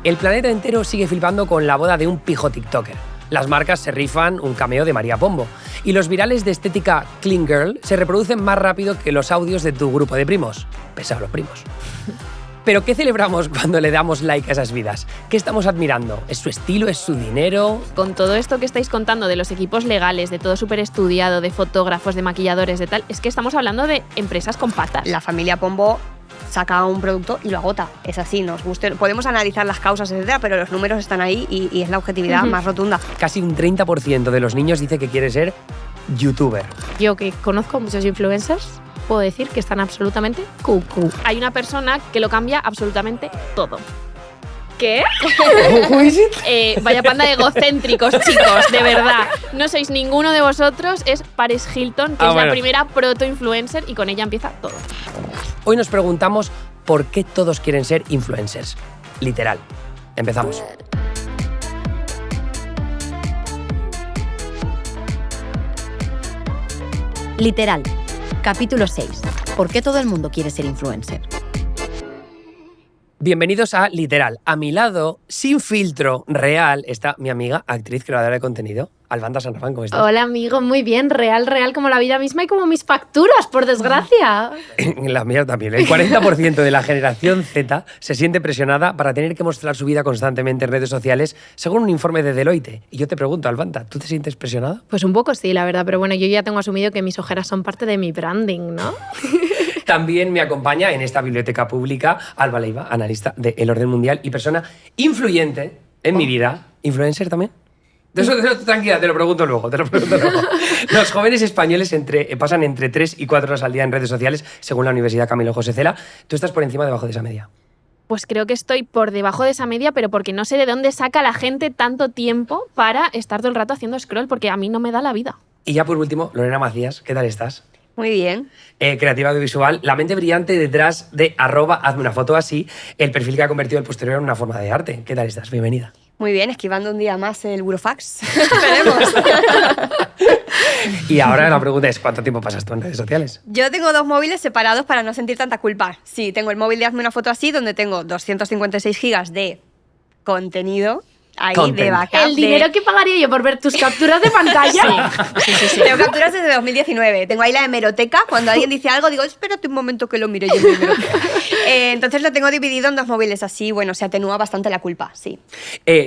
El planeta entero sigue flipando con la boda de un pijo tiktoker. Las marcas se rifan un cameo de María Pombo. Y los virales de estética clean girl se reproducen más rápido que los audios de tu grupo de primos. Pesados los primos. ¿Pero qué celebramos cuando le damos like a esas vidas? ¿Qué estamos admirando? ¿Es su estilo? ¿Es su dinero? Con todo esto que estáis contando de los equipos legales, de todo súper estudiado, de fotógrafos, de maquilladores, de tal, es que estamos hablando de empresas con patas. La familia Pombo saca un producto y lo agota. Es así, nos guste. Podemos analizar las causas, etcétera, pero los números están ahí y es la objetividad más rotunda. Casi un 30% de los niños dice que quiere ser youtuber. Yo que conozco muchos influencers, puedo decir que están absolutamente cucú. Hay una persona que lo cambia absolutamente todo. ¿Qué? Vaya panda de egocéntricos, chicos, de verdad. No sois ninguno de vosotros, es Paris Hilton, que es la primera proto-influencer y con ella empieza todo. Hoy nos preguntamos por qué todos quieren ser influencers. Literal. Empezamos. Literal. Capítulo 6. ¿Por qué todo el mundo quiere ser influencer? Bienvenidos a Literal. A mi lado, sin filtro real, está mi amiga, actriz, creadora de contenido, Albanta Sanrafán. ¿Cómo estás? Hola, amigo, muy bien. Real como la vida misma y como mis facturas, por desgracia. La mía también. El 40% de la generación Z se siente presionada para tener que mostrar su vida constantemente en redes sociales, según un informe de Deloitte. Y yo te pregunto, Albanta, ¿tú te sientes presionada? Pues un poco sí, la verdad. Pero bueno, yo ya tengo asumido que mis ojeras son parte de mi branding, ¿no? También me acompaña en esta biblioteca pública Alba Leiva, analista de El Orden Mundial y persona influyente en mi vida. ¿Influencer también? De eso, tranquila, te lo pregunto luego. Los jóvenes españoles pasan entre 3 y 4 horas al día en redes sociales, según la Universidad Camilo José Cela. ¿Tú estás por encima o debajo de esa media? Pues creo que estoy por debajo de esa media, pero porque no sé de dónde saca la gente tanto tiempo para estar todo el rato haciendo scroll, porque a mí no me da la vida. Y ya por último, Lorena Macías, ¿qué tal estás? Muy bien. Creativa audiovisual, la mente brillante detrás de @hazme una foto así, el perfil que ha convertido el posterior en una forma de arte. ¿Qué tal estás? Bienvenida. Muy bien, esquivando un día más el burofax. Esperemos. Y ahora la pregunta es, ¿cuánto tiempo pasas tú en redes sociales? Yo tengo 2 móviles separados para no sentir tanta culpa. Sí, tengo el móvil de Hazme una foto así, donde tengo 256 gigas de contenido. Ahí, de backup. ¿El dinero que pagaría yo por ver tus capturas de pantalla? Sí. Tengo capturas desde 2019. Tengo ahí la hemeroteca. Cuando alguien dice algo, digo, espérate un momento que lo mire yo en mi hemeroteca. Entonces lo tengo dividido en 2 móviles. Así, bueno, se atenúa bastante la culpa, sí.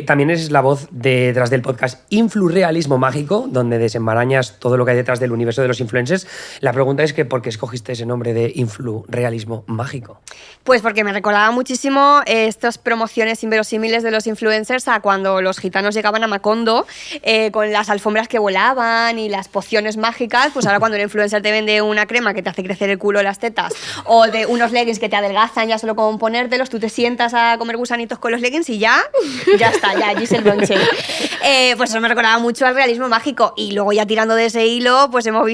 También eres la voz detrás del podcast Influrealismo Mágico, donde desenmarañas todo lo que hay detrás del universo de los influencers. La pregunta es que ¿por qué escogiste ese nombre de Influrealismo Mágico? Pues porque me recordaba muchísimo estas promociones inverosímiles de los influencers a cuando los gitanos llegaban a Macondo con las alfombras que volaban y las pociones mágicas. Pues ahora cuando un influencer te vende una crema que te hace crecer el culo o las tetas, o de unos leggings que te adelgazan ya solo con ponértelos, tú te sientas a comer gusanitos con los leggings y ya está, ya Giselle Bündchen. Pues eso me recordaba mucho al realismo mágico. Y luego ya tirando de ese hilo, pues hemos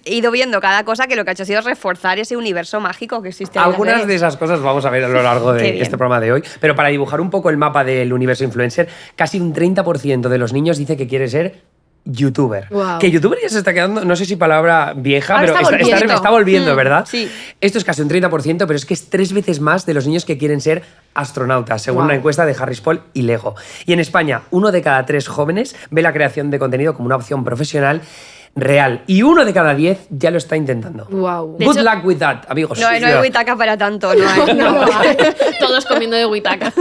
ido viendo cada cosa que lo que ha hecho ha sido reforzar ese universo mágico que existe. Algunas de esas cosas vamos a ver a lo largo de este programa de hoy. Pero para dibujar un poco el mapa del universo influencer, casi un 30% de los niños dice que quiere ser youtuber. Wow. Que youtuber ya se está quedando, no sé si palabra vieja, ahora pero está volviendo, ¿verdad? Sí. Esto es casi un 30%, pero es que es 3 veces más de los niños que quieren ser astronautas, según una encuesta de Harris Poll y Lego. Y en España, 1 de cada 3 jóvenes ve la creación de contenido como una opción profesional real. Y 1 de cada 10 ya lo está intentando. Wow. Good luck with that, amigos. No hay huitaca para tanto, no hay. No. Todos comiendo de huitaca.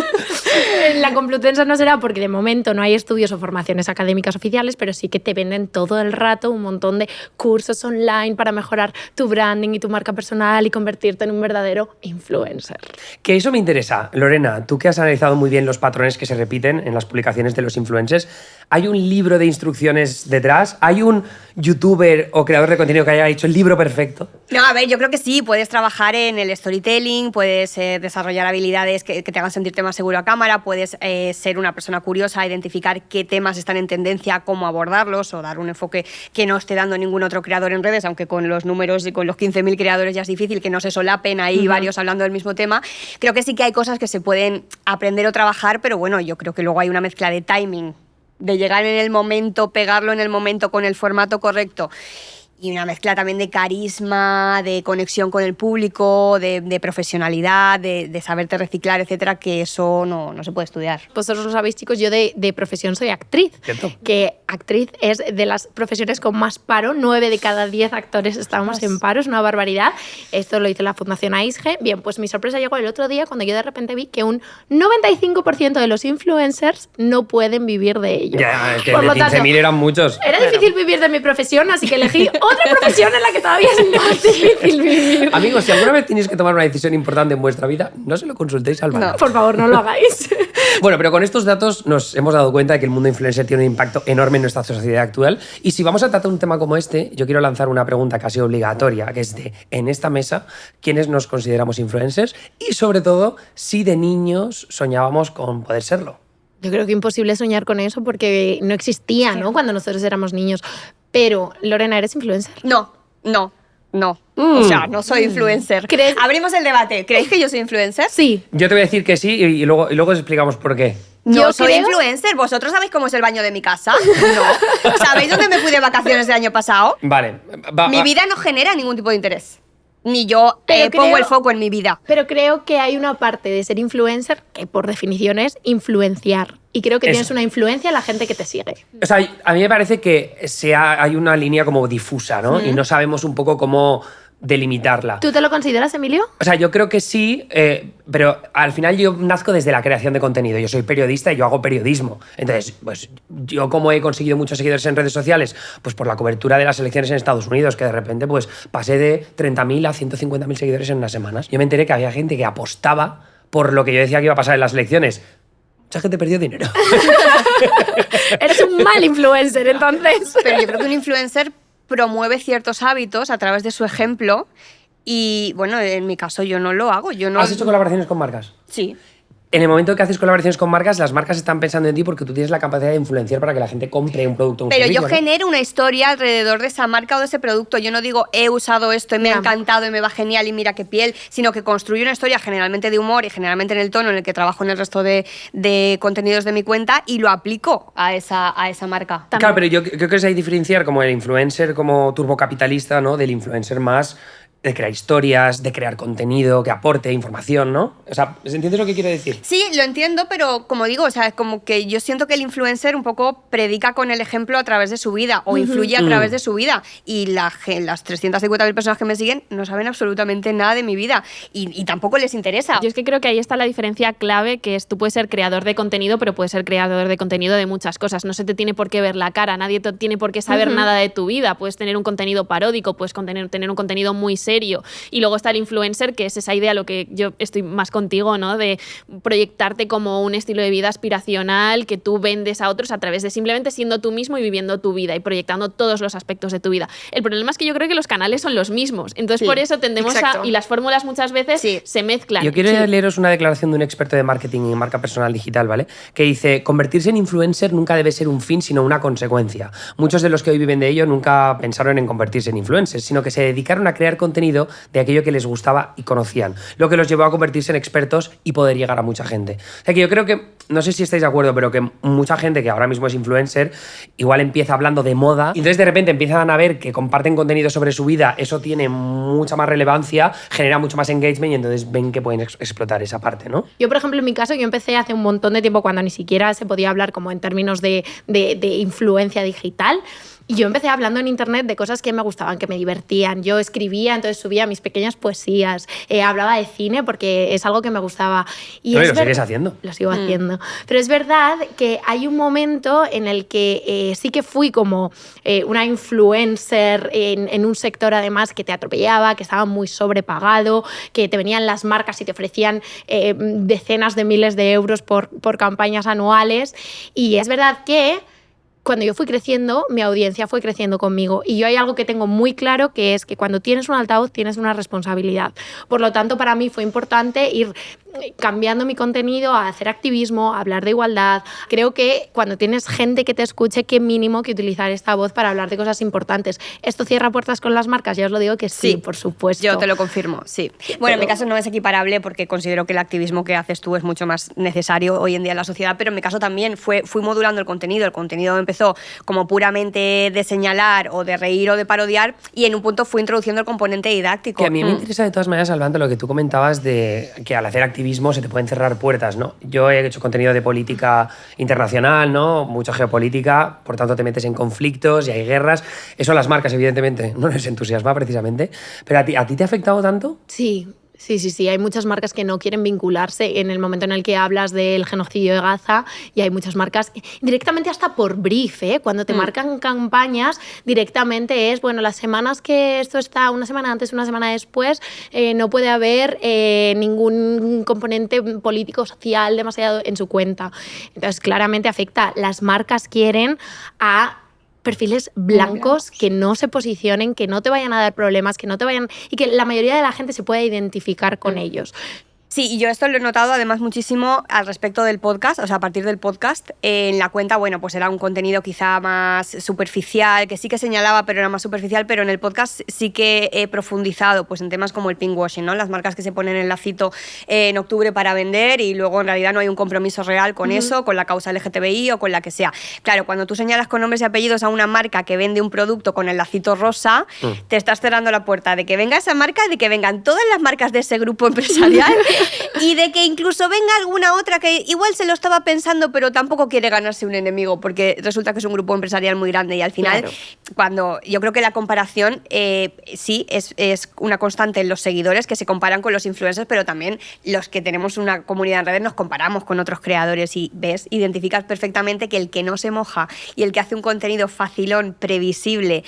La Complutense no será porque de momento no hay estudios o formaciones académicas oficiales, pero sí que te venden todo el rato un montón de cursos online para mejorar tu branding y tu marca personal y convertirte en un verdadero influencer. Que eso me interesa. Lorena, tú que has analizado muy bien los patrones que se repiten en las publicaciones de los influencers, ¿hay un libro de instrucciones detrás? ¿Hay un youtuber o creador de contenido que haya hecho el libro perfecto? No, a ver, yo creo que sí. Puedes trabajar en el storytelling, puedes desarrollar habilidades que te hagan sentirte más seguro a cámara, puedes ser una persona curiosa, identificar qué temas están en tendencia, cómo abordarlos o dar un enfoque que no esté dando ningún otro creador en redes, aunque con los números y con los 15.000 creadores ya es difícil que no se solapen ahí varios hablando del mismo tema. Creo que sí que hay cosas que se pueden aprender o trabajar, pero bueno, yo creo que luego hay una mezcla de timing, de llegar en el momento, pegarlo en el momento con el formato correcto y una mezcla también de carisma, de conexión con el público, de profesionalidad, de saberte reciclar, etcétera, que eso no se puede estudiar. Vosotros lo sabéis, chicos, yo de profesión soy actriz. ¿Cierto? Que actriz es de las profesiones con más paro. 9 de cada 10 actores estamos en paro, es una barbaridad. Esto lo hizo la Fundación AISGE. Bien, pues mi sorpresa llegó el otro día cuando yo de repente vi que un 95% de los influencers no pueden vivir de ello. Ya, que Por de lo tanto, 15.000 eran muchos. era difícil vivir de mi profesión, así que elegí otra profesión en la que todavía es más difícil vivir. Amigos, si alguna vez tenéis que tomar una decisión importante en vuestra vida, no se lo consultéis al Balaiva. Por favor, no lo hagáis. Bueno, pero con estos datos nos hemos dado cuenta de que el mundo influencer tiene un impacto enorme en nuestra sociedad actual. Y si vamos a tratar un tema como este, yo quiero lanzar una pregunta casi obligatoria, que es en esta mesa, ¿quiénes nos consideramos influencers? Y sobre todo, si de niños soñábamos con poder serlo. Yo creo que imposible soñar con eso porque no existía, ¿no? Cuando nosotros éramos niños. Pero, Lorena, ¿eres influencer? No. O sea, no soy influencer. Abrimos el debate. ¿Creéis que yo soy influencer? Sí. Yo te voy a decir que sí y luego os explicamos por qué. No Yo soy creo- influencer. ¿Vosotros sabéis cómo es el baño de mi casa? No. ¿Sabéis dónde me fui de vacaciones el año pasado? Vale. Mi vida no genera ningún tipo de interés. Ni yo Pero pongo creo- el foco en mi vida. Pero creo que hay una parte de ser influencer que por definición es influenciar. Y creo que Eso. tienes una influencia en la gente que te sigue. O sea, a mí me parece que hay una línea como difusa, ¿no? Y no sabemos un poco cómo delimitarla. ¿Tú te lo consideras, Emilio? O sea, yo creo que sí, pero al final yo nazco desde la creación de contenido. Yo soy periodista y yo hago periodismo. Entonces, pues yo como he conseguido muchos seguidores en redes sociales, pues por la cobertura de las elecciones en Estados Unidos, que de repente pues pasé de 30.000 a 150.000 seguidores en unas semanas. Yo me enteré que había gente que apostaba por lo que yo decía que iba a pasar en las elecciones. Mucha gente perdió dinero. Eres un mal influencer, entonces. Pero yo creo que un influencer promueve ciertos hábitos a través de su ejemplo y, bueno, en mi caso yo no lo hago. Yo no... ¿Has hecho colaboraciones con marcas? Sí. En el momento que haces colaboraciones con marcas, las marcas están pensando en ti porque tú tienes la capacidad de influenciar para que la gente compre un producto o un Pero servicio, yo ¿no? genero una historia alrededor de esa marca o de ese producto. Yo no digo, he usado esto y me ha Ya. encantado y me va genial y mira qué piel, sino que construyo una historia generalmente de humor y generalmente en el tono en el que trabajo en el resto de contenidos de mi cuenta y lo aplico a esa marca. Claro, pero yo creo que es ahí diferenciar como el influencer como turbocapitalista, ¿no? Del influencer más de crear historias, de crear contenido, que aporte información, ¿no? O sea, ¿entiendes lo que quiero decir? Sí, lo entiendo, pero como digo, o sea, como que yo siento que el influencer un poco predica con el ejemplo a través de su vida o influye a través de su vida. Y las 350.000 personas que me siguen no saben absolutamente nada de mi vida y tampoco les interesa. Yo es que creo que ahí está la diferencia clave, que es tú puedes ser creador de contenido, pero puedes ser creador de contenido de muchas cosas. No se te tiene por qué ver la cara, nadie tiene por qué saber nada de tu vida. Puedes tener un contenido paródico, puedes tener un contenido muy serio. Y luego está el influencer, que es esa idea, lo que yo estoy más contigo, ¿no? De proyectarte como un estilo de vida aspiracional que tú vendes a otros a través de simplemente siendo tú mismo y viviendo tu vida y proyectando todos los aspectos de tu vida. El problema es que yo creo que los canales son los mismos. Entonces, Sí, por eso tendemos exacto. y las fórmulas muchas veces Sí. se mezclan. Yo quiero Sí. leeros una declaración de un experto de marketing y marca personal digital, ¿vale? Que dice, convertirse en influencer nunca debe ser un fin, sino una consecuencia. Muchos de los que hoy viven de ello nunca pensaron en convertirse en influencers, sino que se dedicaron a crear contenido de aquello que les gustaba y conocían, lo que los llevó a convertirse en expertos y poder llegar a mucha gente. O sea que yo creo que, no sé si estáis de acuerdo, pero que mucha gente que ahora mismo es influencer, igual empieza hablando de moda y entonces de repente empiezan a ver que comparten contenido sobre su vida, eso tiene mucha más relevancia, genera mucho más engagement y entonces ven que pueden explotar esa parte, ¿no? Yo, por ejemplo, en mi caso, yo empecé hace un montón de tiempo cuando ni siquiera se podía hablar como en términos de influencia digital. Y yo empecé hablando en internet de cosas que me gustaban, que me divertían. Yo escribía, entonces subía mis pequeñas poesías, hablaba de cine porque es algo que me gustaba. Y No, y es lo sigues haciendo. Lo sigo haciendo. Pero es verdad que hay un momento en el que sí que fui como una influencer en un sector además que te atropellaba, que estaba muy sobrepagado, que te venían las marcas y te ofrecían decenas de miles de euros por campañas anuales. Y es verdad que cuando yo fui creciendo, mi audiencia fue creciendo conmigo. Y yo hay algo que tengo muy claro, que es que cuando tienes un altavoz tienes una responsabilidad. Por lo tanto, para mí fue importante ir cambiando mi contenido a hacer activismo, a hablar de igualdad. Creo que cuando tienes gente que te escuche, qué mínimo que utilizar esta voz para hablar de cosas importantes. ¿Esto cierra puertas con las marcas? Ya os lo digo que sí, por supuesto. Yo te lo confirmo, sí. Bueno, en mi caso no es equiparable porque considero que el activismo que haces tú es mucho más necesario hoy en día en la sociedad, pero en mi caso también fui modulando el contenido. El contenido empezó como puramente de señalar o de reír o de parodiar y en un punto fui introduciendo el componente didáctico. Que a mí me interesa de todas maneras, Albanta, lo que tú comentabas de que al hacer activismo se te pueden cerrar puertas, ¿no? Yo he hecho contenido de política internacional, ¿no? Mucha geopolítica, por tanto te metes en conflictos y hay guerras. Eso a las marcas, evidentemente, no les entusiasma precisamente. Pero ¿a ti te ha afectado tanto? Sí. Hay muchas marcas que no quieren vincularse en el momento en el que hablas del genocidio de Gaza y hay muchas marcas directamente hasta por brief, ¿eh? Cuando te marcan campañas directamente es, bueno, las semanas que esto está, una semana antes, una semana después, no puede haber ningún componente político, social demasiado en su cuenta. Entonces, claramente afecta. Las marcas quieren a perfiles blancos que no se posicionen, que no te vayan a dar problemas, que no te vayan y que la mayoría de la gente se pueda identificar con ellos. Sí, y yo esto lo he notado además muchísimo al respecto del podcast, o sea, a partir del podcast. En la cuenta, bueno, pues era un contenido quizá más superficial, que sí que señalaba, pero era más superficial, pero en el podcast sí que he profundizado pues en temas como el pinkwashing, ¿no? Las marcas que se ponen el lacito en octubre para vender y luego en realidad no hay un compromiso real con eso, con la causa LGTBI o con la que sea. Claro, cuando tú señalas con nombres y apellidos a una marca que vende un producto con el lacito rosa, te estás cerrando la puerta de que venga esa marca, de que vengan todas las marcas de ese grupo empresarial y de que incluso venga alguna otra que igual se lo estaba pensando pero tampoco quiere ganarse un enemigo porque resulta que es un grupo empresarial muy grande y al final, cuando yo creo que la comparación sí es una constante en los seguidores que se comparan con los influencers, pero también los que tenemos una comunidad en redes nos comparamos con otros creadores y identificas perfectamente que el que no se moja y el que hace un contenido facilón, previsible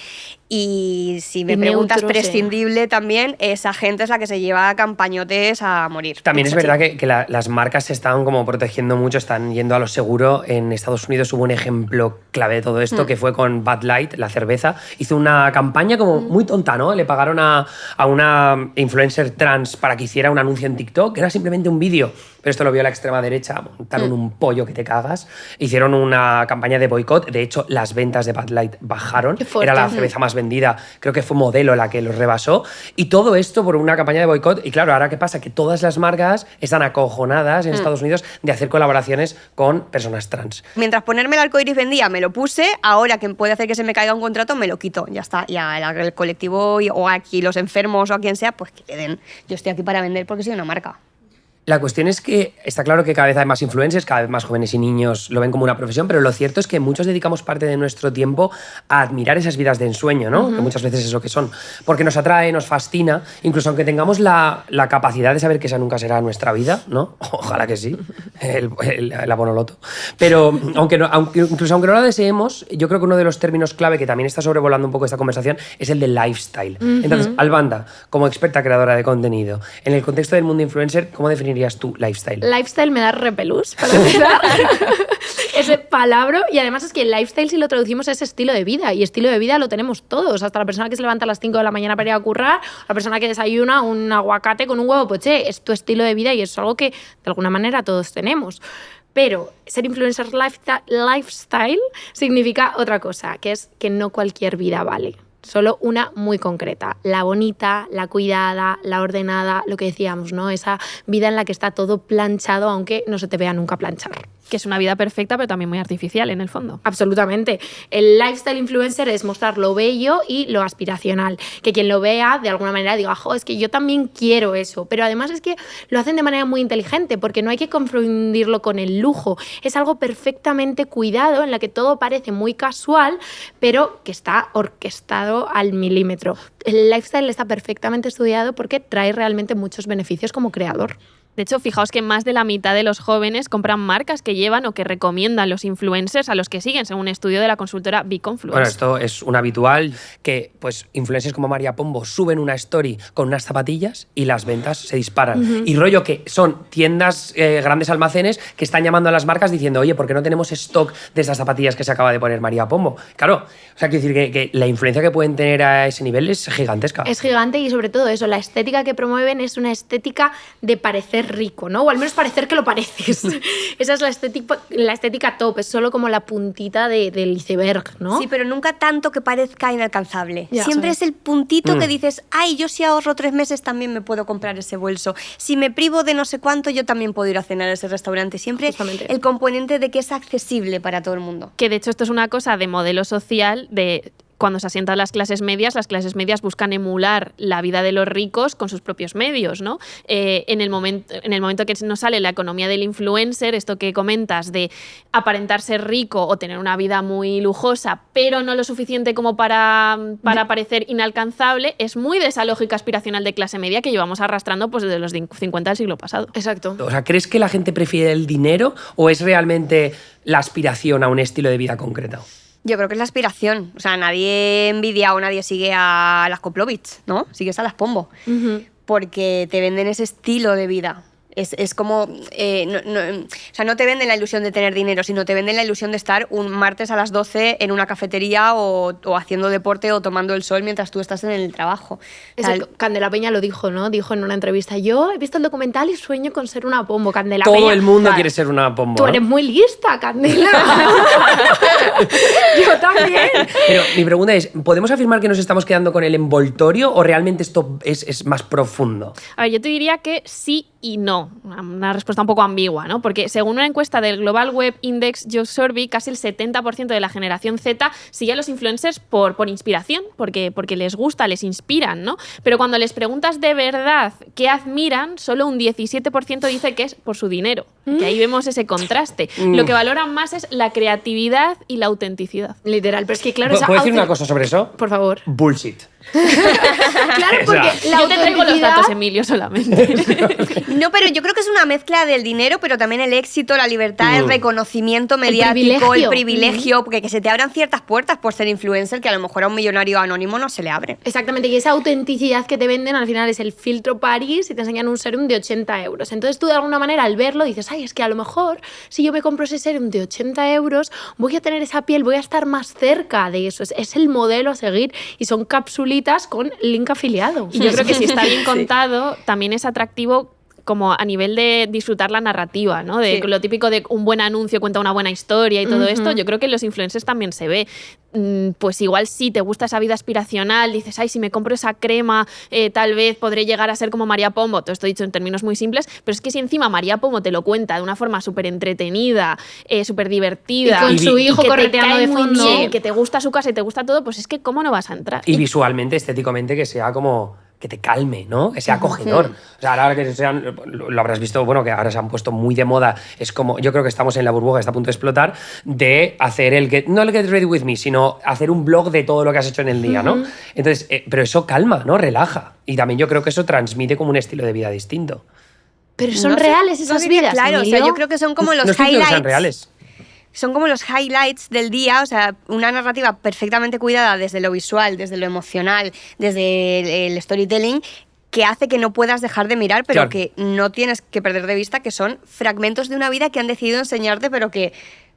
y si me preguntas neutro, prescindible también, esa gente es la que se lleva campañotes a morir. También es verdad que las marcas se están como protegiendo mucho, están yendo a lo seguro. En Estados Unidos hubo un ejemplo clave de todo esto que fue con Bud Light, la cerveza. Hizo una campaña como muy tonta, ¿no? Le pagaron a una influencer trans para que hiciera un anuncio en TikTok, era simplemente un vídeo. Pero esto lo vio la extrema derecha, montaron un pollo que te cagas, hicieron una campaña de boicot, de hecho las ventas de Bud Light bajaron, era la cerveza más vendida, creo que fue Modelo la que los rebasó, y todo esto por una campaña de boicot. Y claro, ahora ¿qué pasa? Que todas las marcas están acojonadas en Estados Unidos de hacer colaboraciones con personas trans. Mientras ponerme el arcoiris vendía, me lo puse, ahora que puede hacer que se me caiga un contrato, me lo quito, ya está. Ya el colectivo o aquí los enfermos o a quien sea, pues que le den. Yo estoy aquí para vender porque soy una marca. La cuestión es que está claro que cada vez hay más influencers, cada vez más jóvenes y niños lo ven como una profesión, pero lo cierto es que muchos dedicamos parte de nuestro tiempo a admirar esas vidas de ensueño, ¿no? Que muchas veces es lo que son. Porque nos atrae, nos fascina, incluso aunque tengamos la capacidad de saber que esa nunca será nuestra vida, ¿no? Ojalá que sí, el abonoloto. Pero incluso aunque no la deseemos, yo creo que uno de los términos clave que también está sobrevolando un poco esta conversación es el de lifestyle. Entonces, Albanda, como experta creadora de contenido, en el contexto del mundo influencer, ¿cómo definirías tu lifestyle? Lifestyle me da repelús, para empezar. Ese palabra. Y además es que el lifestyle, si lo traducimos, es estilo de vida. Y estilo de vida lo tenemos todos. Hasta la persona que se levanta a las 5 de la mañana para ir a currar, la persona que desayuna un aguacate con un huevo poché. Es tu estilo de vida y es algo que, de alguna manera, todos tenemos. Pero ser influencer lifestyle significa otra cosa, que es que no cualquier vida vale. Solo una muy concreta, la bonita, la cuidada, la ordenada, lo que decíamos, ¿no? Esa vida en la que está todo planchado, aunque no se te vea nunca planchar. Que es una vida perfecta, pero también muy artificial, en el fondo. Absolutamente. El lifestyle influencer es mostrar lo bello y lo aspiracional. Que quien lo vea, de alguna manera, diga, jo, es que yo también quiero eso. Pero además es que lo hacen de manera muy inteligente, porque no hay que confundirlo con el lujo. Es algo perfectamente cuidado, en la que todo parece muy casual, pero que está orquestado al milímetro. El lifestyle está perfectamente estudiado porque trae realmente muchos beneficios como creador. De hecho, fijaos que más de la mitad de los jóvenes compran marcas que llevan o que recomiendan los influencers a los que siguen, según un estudio de la consultora Beconfluence. Bueno, esto es un habitual que pues influencers como María Pombo suben una story con unas zapatillas y las ventas se disparan. Y rollo que son tiendas, grandes almacenes que están llamando a las marcas diciendo, oye, ¿por qué no tenemos stock de estas zapatillas que se acaba de poner María Pombo? Claro, o sea, quiero decir que la influencia que pueden tener a ese nivel es gigantesca. Es gigante y sobre todo eso, la estética que promueven es una estética de parecer ser rico, ¿no? O al menos parecer que lo pareces. Esa es la estética top, es solo como la puntita del iceberg, ¿no? Sí, pero nunca tanto que parezca inalcanzable. Ya, Siempre ¿sabes? es el puntito que dices, ay, yo si ahorro 3 meses también me puedo comprar ese bolso. Si me privo de no sé cuánto, yo también puedo ir a cenar a ese restaurante. Siempre Justamente. el componente de que es accesible para todo el mundo. Que de hecho esto es una cosa de modelo social de cuando se asientan las clases medias buscan emular la vida de los ricos con sus propios medios, ¿no? En el momento que nos sale la economía del influencer, esto que comentas de aparentar ser rico o tener una vida muy lujosa, pero no lo suficiente como para parecer inalcanzable, es muy de esa lógica aspiracional de clase media que llevamos arrastrando pues, desde los 50 del siglo pasado. Exacto. O sea, ¿crees que la gente prefiere el dinero o es realmente la aspiración a un estilo de vida concreto? Yo creo que es la aspiración. O sea, nadie envidia o nadie sigue a las Koplovich, ¿no? Sigues a las Pombo. Porque te venden ese estilo de vida. Es como... o sea, no te venden la ilusión de tener dinero, sino te venden la ilusión de estar un martes a las 12 en una cafetería o haciendo deporte o tomando el sol mientras tú estás en el trabajo. O sea, Candela Peña lo dijo, ¿no? Dijo en una entrevista, yo he visto el documental y sueño con ser una Pombo. Candela Todo Peña, el mundo claro, quiere ser una Pombo, Tú ¿no? eres muy lista, Candela. Yo también. Pero mi pregunta es, ¿podemos afirmar que nos estamos quedando con el envoltorio o realmente esto es más profundo? A ver, yo te diría que sí y no. Una respuesta un poco ambigua, ¿no? Porque según una encuesta del Global Web Index Job Survey, casi el 70% de la generación Z sigue a los influencers por inspiración, porque les gusta, les inspiran, ¿no? Pero cuando les preguntas de verdad qué admiran, solo un 17% dice que es por su dinero. Que ahí vemos ese contraste. Lo que valoran más es la creatividad y la autenticidad. Literal, pero es que claro... ¿Puedo decir una cosa sobre eso? Por favor. Bullshit. Claro, porque la Yo te traigo los autenticidad- datos, Emilio, solamente. no, pero yo creo que es una mezcla del dinero, pero también el éxito, la libertad, el reconocimiento mediático, el privilegio. privilegio, porque que se te abran ciertas puertas por ser influencer que a lo mejor a un millonario anónimo no se le abre. Exactamente, y esa autenticidad que te venden al final es el filtro Paris y te enseñan un serum de 80 euros. Entonces tú de alguna manera al verlo dices, ay, es que a lo mejor si yo me compro ese serum de 80 euros voy a tener esa piel, voy a estar más cerca de eso. Es el modelo a seguir y son capsulitas con link afiliado. Y yo creo que si está bien contado, también es atractivo como a nivel de disfrutar la narrativa, ¿no? De Sí. lo típico de un buen anuncio cuenta una buena historia y todo esto, yo creo que en los influencers también se ve. Pues igual si te gusta esa vida aspiracional, dices, ay, si me compro esa crema, tal vez podré llegar a ser como María Pombo. Todo esto dicho en términos muy simples, pero es que si encima María Pombo te lo cuenta de una forma súper entretenida, súper divertida. Y con su hijo que te correteando cae de muy fondo. bien, que te gusta su casa y te gusta todo, pues es que ¿cómo no vas a entrar? Y visualmente, estéticamente, que sea como... que te calme, ¿no? Que sea acogedor. O sea, ahora que lo habrás visto, bueno, que ahora se han puesto muy de moda, es como, yo creo que estamos en la burbuja, está a punto de explotar, de hacer no el Get Ready With Me, sino hacer un blog de todo lo que has hecho en el día, ¿no? Entonces, pero eso calma, ¿no? Relaja. Y también yo creo que eso transmite como un estilo de vida distinto. Pero son No sé, reales no esas diría vidas, claro, o sea, Emilio. yo creo que son como los no estoy diciendo que highlights. sean reales. Son como los highlights del día, o sea, una narrativa perfectamente cuidada desde lo visual, desde lo emocional, desde el storytelling, que hace que no puedas dejar de mirar, pero Claro. que no tienes que perder de vista que son fragmentos de una vida que han decidido enseñarte, pero que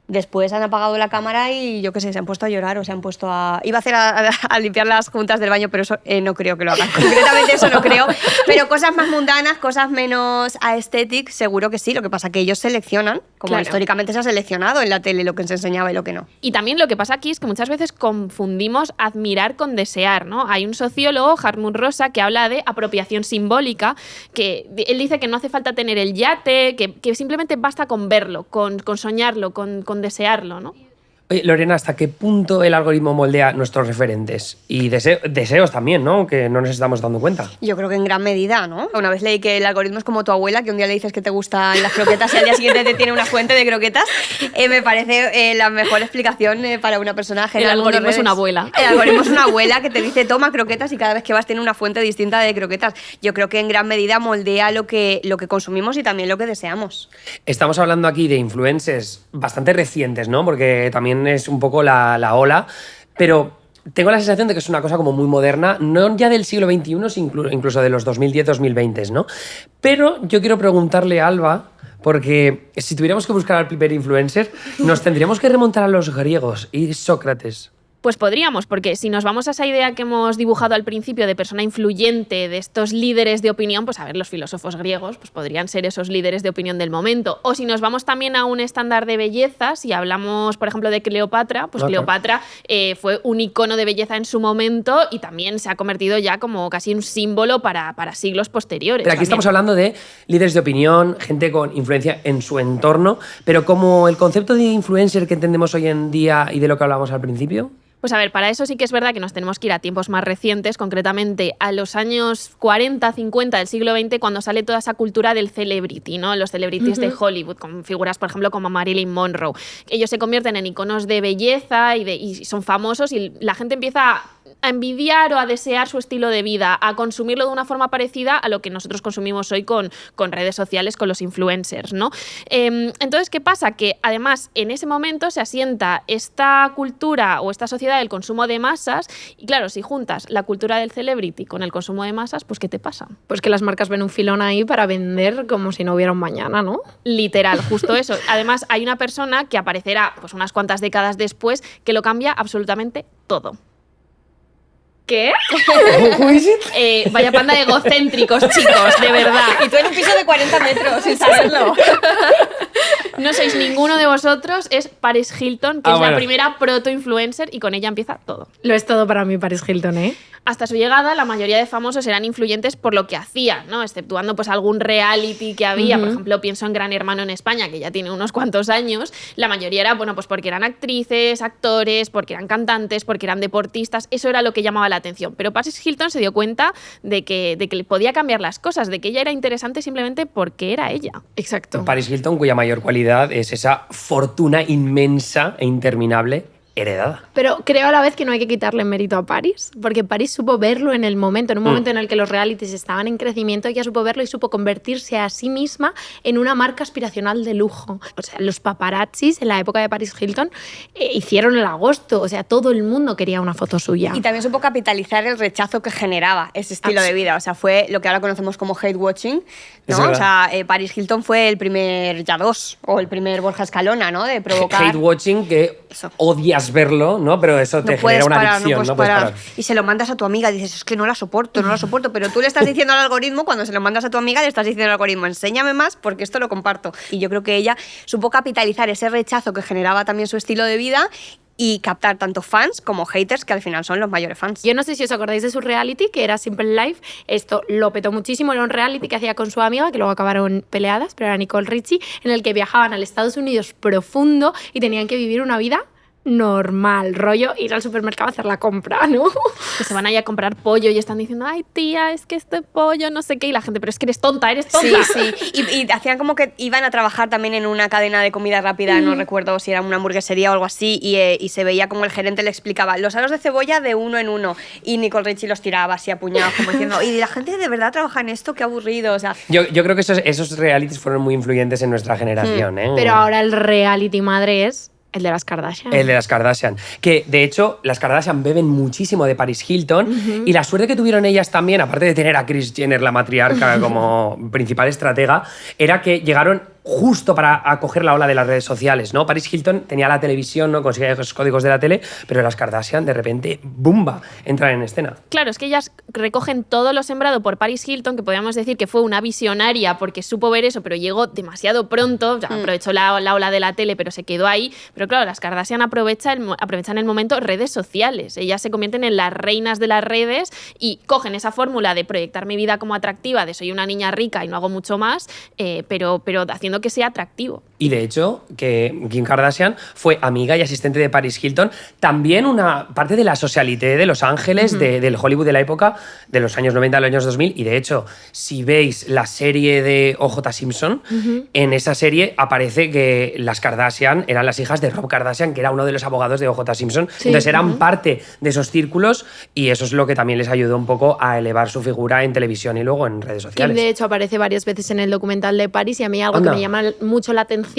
después han apagado la cámara y yo qué sé, se han puesto a llorar o se han puesto a... Iba a hacer a limpiar las juntas del baño, pero eso no creo que lo hagan. Concretamente eso no creo. Pero cosas más mundanas, cosas menos aesthetic, seguro que sí. Lo que pasa es que ellos seleccionan, como Claro. históricamente se ha seleccionado en la tele lo que se enseñaba y lo que no. Y también lo que pasa aquí es que muchas veces confundimos admirar con desear, ¿no? Hay un sociólogo, Hartmut Rosa, que habla de apropiación simbólica, que él dice que no hace falta tener el yate, que simplemente basta con verlo, con soñarlo, con desearlo, ¿no? Oye, Lorena, ¿hasta qué punto el algoritmo moldea nuestros referentes? Y deseos también, ¿no? Que no nos estamos dando cuenta. Yo creo que en gran medida, ¿no? Una vez leí que el algoritmo es como tu abuela, que un día le dices que te gustan las croquetas y al día siguiente te tiene una fuente de croquetas. Me parece la mejor explicación para una persona general. El algoritmo es una redes. abuela. El algoritmo es una abuela que te dice toma croquetas y cada vez que vas tiene una fuente distinta de croquetas. Yo creo que en gran medida moldea lo que consumimos y también lo que deseamos. Estamos hablando aquí de influencers bastante recientes, ¿no? Porque también es un poco la ola, pero tengo la sensación de que es una cosa como muy moderna, no ya del siglo XXI, sino incluso de los 2010-2020, ¿no? Pero yo quiero preguntarle a Alba, porque si tuviéramos que buscar al primer influencer, nos tendríamos que remontar a los griegos y Sócrates. Pues podríamos, porque si nos vamos a esa idea que hemos dibujado al principio de persona influyente, de estos líderes de opinión, pues a ver, los filósofos griegos pues podrían ser esos líderes de opinión del momento. O si nos vamos también a un estándar de belleza, si hablamos, por ejemplo, de Cleopatra, pues Cleopatra fue un icono de belleza en su momento y también se ha convertido ya como casi un símbolo para siglos posteriores. Pero aquí estamos hablando de líderes de opinión, gente con influencia en su entorno, pero como el concepto de influencer que entendemos hoy en día y de lo que hablábamos al principio. Pues a ver, para eso sí que es verdad que nos tenemos que ir a tiempos más recientes, concretamente a los años 40, 50 del siglo XX, cuando sale toda esa cultura del celebrity, ¿no? Los celebrities de Hollywood, con figuras, por ejemplo, como Marilyn Monroe. Ellos se convierten en iconos de belleza y son famosos y la gente empieza a envidiar o a desear su estilo de vida, a consumirlo de una forma parecida a lo que nosotros consumimos hoy con redes sociales, con los influencers, ¿no? Entonces, ¿qué pasa? Que además en ese momento se asienta esta cultura o esta sociedad del consumo de masas y claro, si juntas la cultura del celebrity con el consumo de masas, pues ¿qué te pasa? Pues que las marcas ven un filón ahí para vender como si no hubiera un mañana, ¿no? Literal, justo eso. Además, hay una persona que aparecerá pues unas cuantas décadas después que lo cambia absolutamente todo. ¿Qué? Vaya panda de egocéntricos, chicos, de verdad. Y tú en un piso de 40 metros, sin saberlo. No sois ninguno de vosotros, es Paris Hilton, que es la primera proto-influencer y con ella empieza todo. Lo es todo para mí Paris Hilton, ¿eh? Hasta su llegada, la mayoría de famosos eran influyentes por lo que hacían, ¿no? Exceptuando pues algún reality que había, por ejemplo, pienso en Gran Hermano en España, que ya tiene unos cuantos años, la mayoría era, bueno, pues porque eran actrices, actores, porque eran cantantes, porque eran deportistas, eso era lo que llamaba la atención. Pero Paris Hilton se dio cuenta de que le podía cambiar las cosas, de que ella era interesante simplemente porque era ella. Exacto. Paris Hilton, cuya mayor cualidad es esa fortuna inmensa e interminable heredada. Pero creo a la vez que no hay que quitarle mérito a Paris, porque Paris supo verlo en el momento, en un momento en el que los realities estaban en crecimiento, ella supo verlo y supo convertirse a sí misma en una marca aspiracional de lujo. O sea, los paparazzis en la época de Paris Hilton hicieron el agosto, o sea, todo el mundo quería una foto suya. Y también supo capitalizar el rechazo que generaba ese estilo de vida. O sea, fue lo que ahora conocemos como hate watching, ¿no? O sea, Paris Hilton fue el primer Yados o el primer Borja Escalona, ¿no? De provocar... Hate watching, que eso. Odias verlo, ¿no? Pero eso te genera una adicción, no puedes parar. Y se lo mandas a tu amiga y dices, es que no la soporto, pero tú le estás diciendo al algoritmo, cuando se lo mandas a tu amiga, le estás diciendo al algoritmo, enséñame más porque esto lo comparto. Y yo creo que ella supo capitalizar ese rechazo que generaba también su estilo de vida y captar tanto fans como haters, que al final son los mayores fans. Yo no sé si os acordáis de su reality, que era Simple Life. Esto lo petó muchísimo. Era un reality que hacía con su amiga, que luego acabaron peleadas, pero era Nicole Richie, en el que viajaban al Estados Unidos profundo y tenían que vivir una vida normal, rollo ir al supermercado a hacer la compra, ¿no? Que se van ahí a comprar pollo y están diciendo, ay tía, es que este pollo no sé qué, y la gente, pero es que eres tonta. Sí. Y hacían como que iban a trabajar también en una cadena de comida rápida, no recuerdo si era una hamburguesería o algo así, y se veía como el gerente le explicaba los aros de cebolla de uno en uno, y Nicole Richie los tiraba así a puñados, como diciendo, y la gente de verdad trabaja en esto, qué aburrido, o sea... Yo creo que esos realities fueron muy influyentes en nuestra generación, ¿eh? Pero ahora el reality madre es... el de las Kardashian. El de las Kardashian. Que, de hecho, las Kardashian beben muchísimo de Paris Hilton y la suerte que tuvieron ellas también, aparte de tener a Kris Jenner, la matriarca, como principal estratega, era que llegaron justo para acoger la ola de las redes sociales, ¿no? Paris Hilton tenía la televisión, ¿no? Conseguía esos códigos de la tele, pero las Kardashian, de repente, ¡bumba!, entran en escena. Claro, es que ellas recogen todo lo sembrado por Paris Hilton, que podríamos decir que fue una visionaria porque supo ver eso, pero llegó demasiado pronto, o sea, aprovechó la ola de la tele, pero se quedó ahí. Pero claro, las Kardashian aprovechan el momento redes sociales. Ellas se convierten en las reinas de las redes y cogen esa fórmula de proyectar mi vida como atractiva, de soy una niña rica y no hago mucho más, pero haciendo que sea atractivo. Y de hecho, que Kim Kardashian fue amiga y asistente de Paris Hilton, también una parte de la socialité de Los Ángeles, del Hollywood de la época, de los años 90 a los años 2000. Y de hecho, si veis la serie de O.J. Simpson, en esa serie aparece que las Kardashian eran las hijas de Rob Kardashian, que era uno de los abogados de O.J. Simpson. Sí. Entonces eran parte de esos círculos y eso es lo que también les ayudó un poco a elevar su figura en televisión y luego en redes sociales. Kim, de hecho, aparece varias veces en el documental de Paris y a mí algo que me llama mucho la atención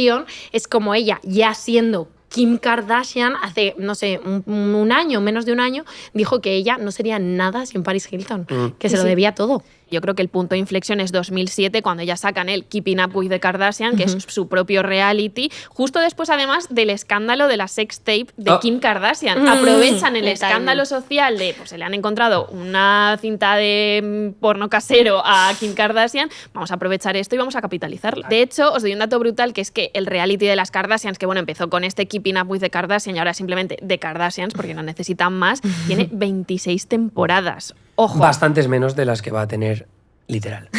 es como ella, ya siendo Kim Kardashian, hace, no sé, un año, menos de un año, dijo que ella no sería nada sin Paris Hilton, que se lo debía todo. Yo creo que el punto de inflexión es 2007, cuando ya sacan el Keeping Up with the Kardashian, que es su propio reality, justo después además del escándalo de la sex tape de Kim Kardashian. Aprovechan el escándalo social de, pues se le han encontrado una cinta de porno casero a Kim Kardashian, vamos a aprovechar esto y vamos a capitalizarla. De hecho, os doy un dato brutal, que es que el reality de las Kardashians, que bueno, empezó con este Keeping Up with the Kardashian y ahora simplemente The Kardashians, porque no necesitan más, tiene 26 temporadas. Ojo. Bastantes menos de las que va a tener literal.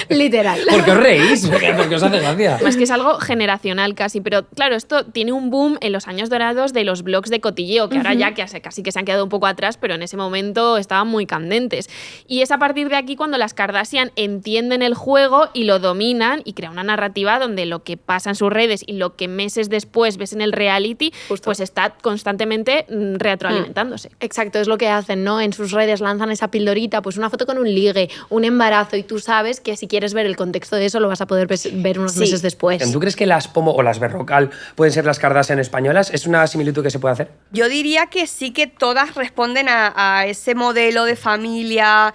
Literal. ¿Por qué os reís? Porque os hace gracia. Más que es algo generacional casi, pero claro, esto tiene un boom en los años dorados de los blogs de cotilleo, que ahora ya casi que se han quedado un poco atrás, pero en ese momento estaban muy candentes. Y es a partir de aquí cuando las Kardashian entienden el juego y lo dominan y crean una narrativa donde lo que pasa en sus redes y lo que meses después ves en el reality, pues está constantemente retroalimentándose. Exacto, es lo que hacen, ¿no? En sus redes lanzan esa pildorita, pues una foto con un ligue, un embarazo, y tú sabes que si quieres ver el contexto de eso lo vas a poder ver unos meses después. ¿Tú crees que las Pomo o las Berrocal pueden ser las Kardashian españolas? ¿Es una similitud que se puede hacer? Yo diría que sí, que todas responden a ese modelo de familia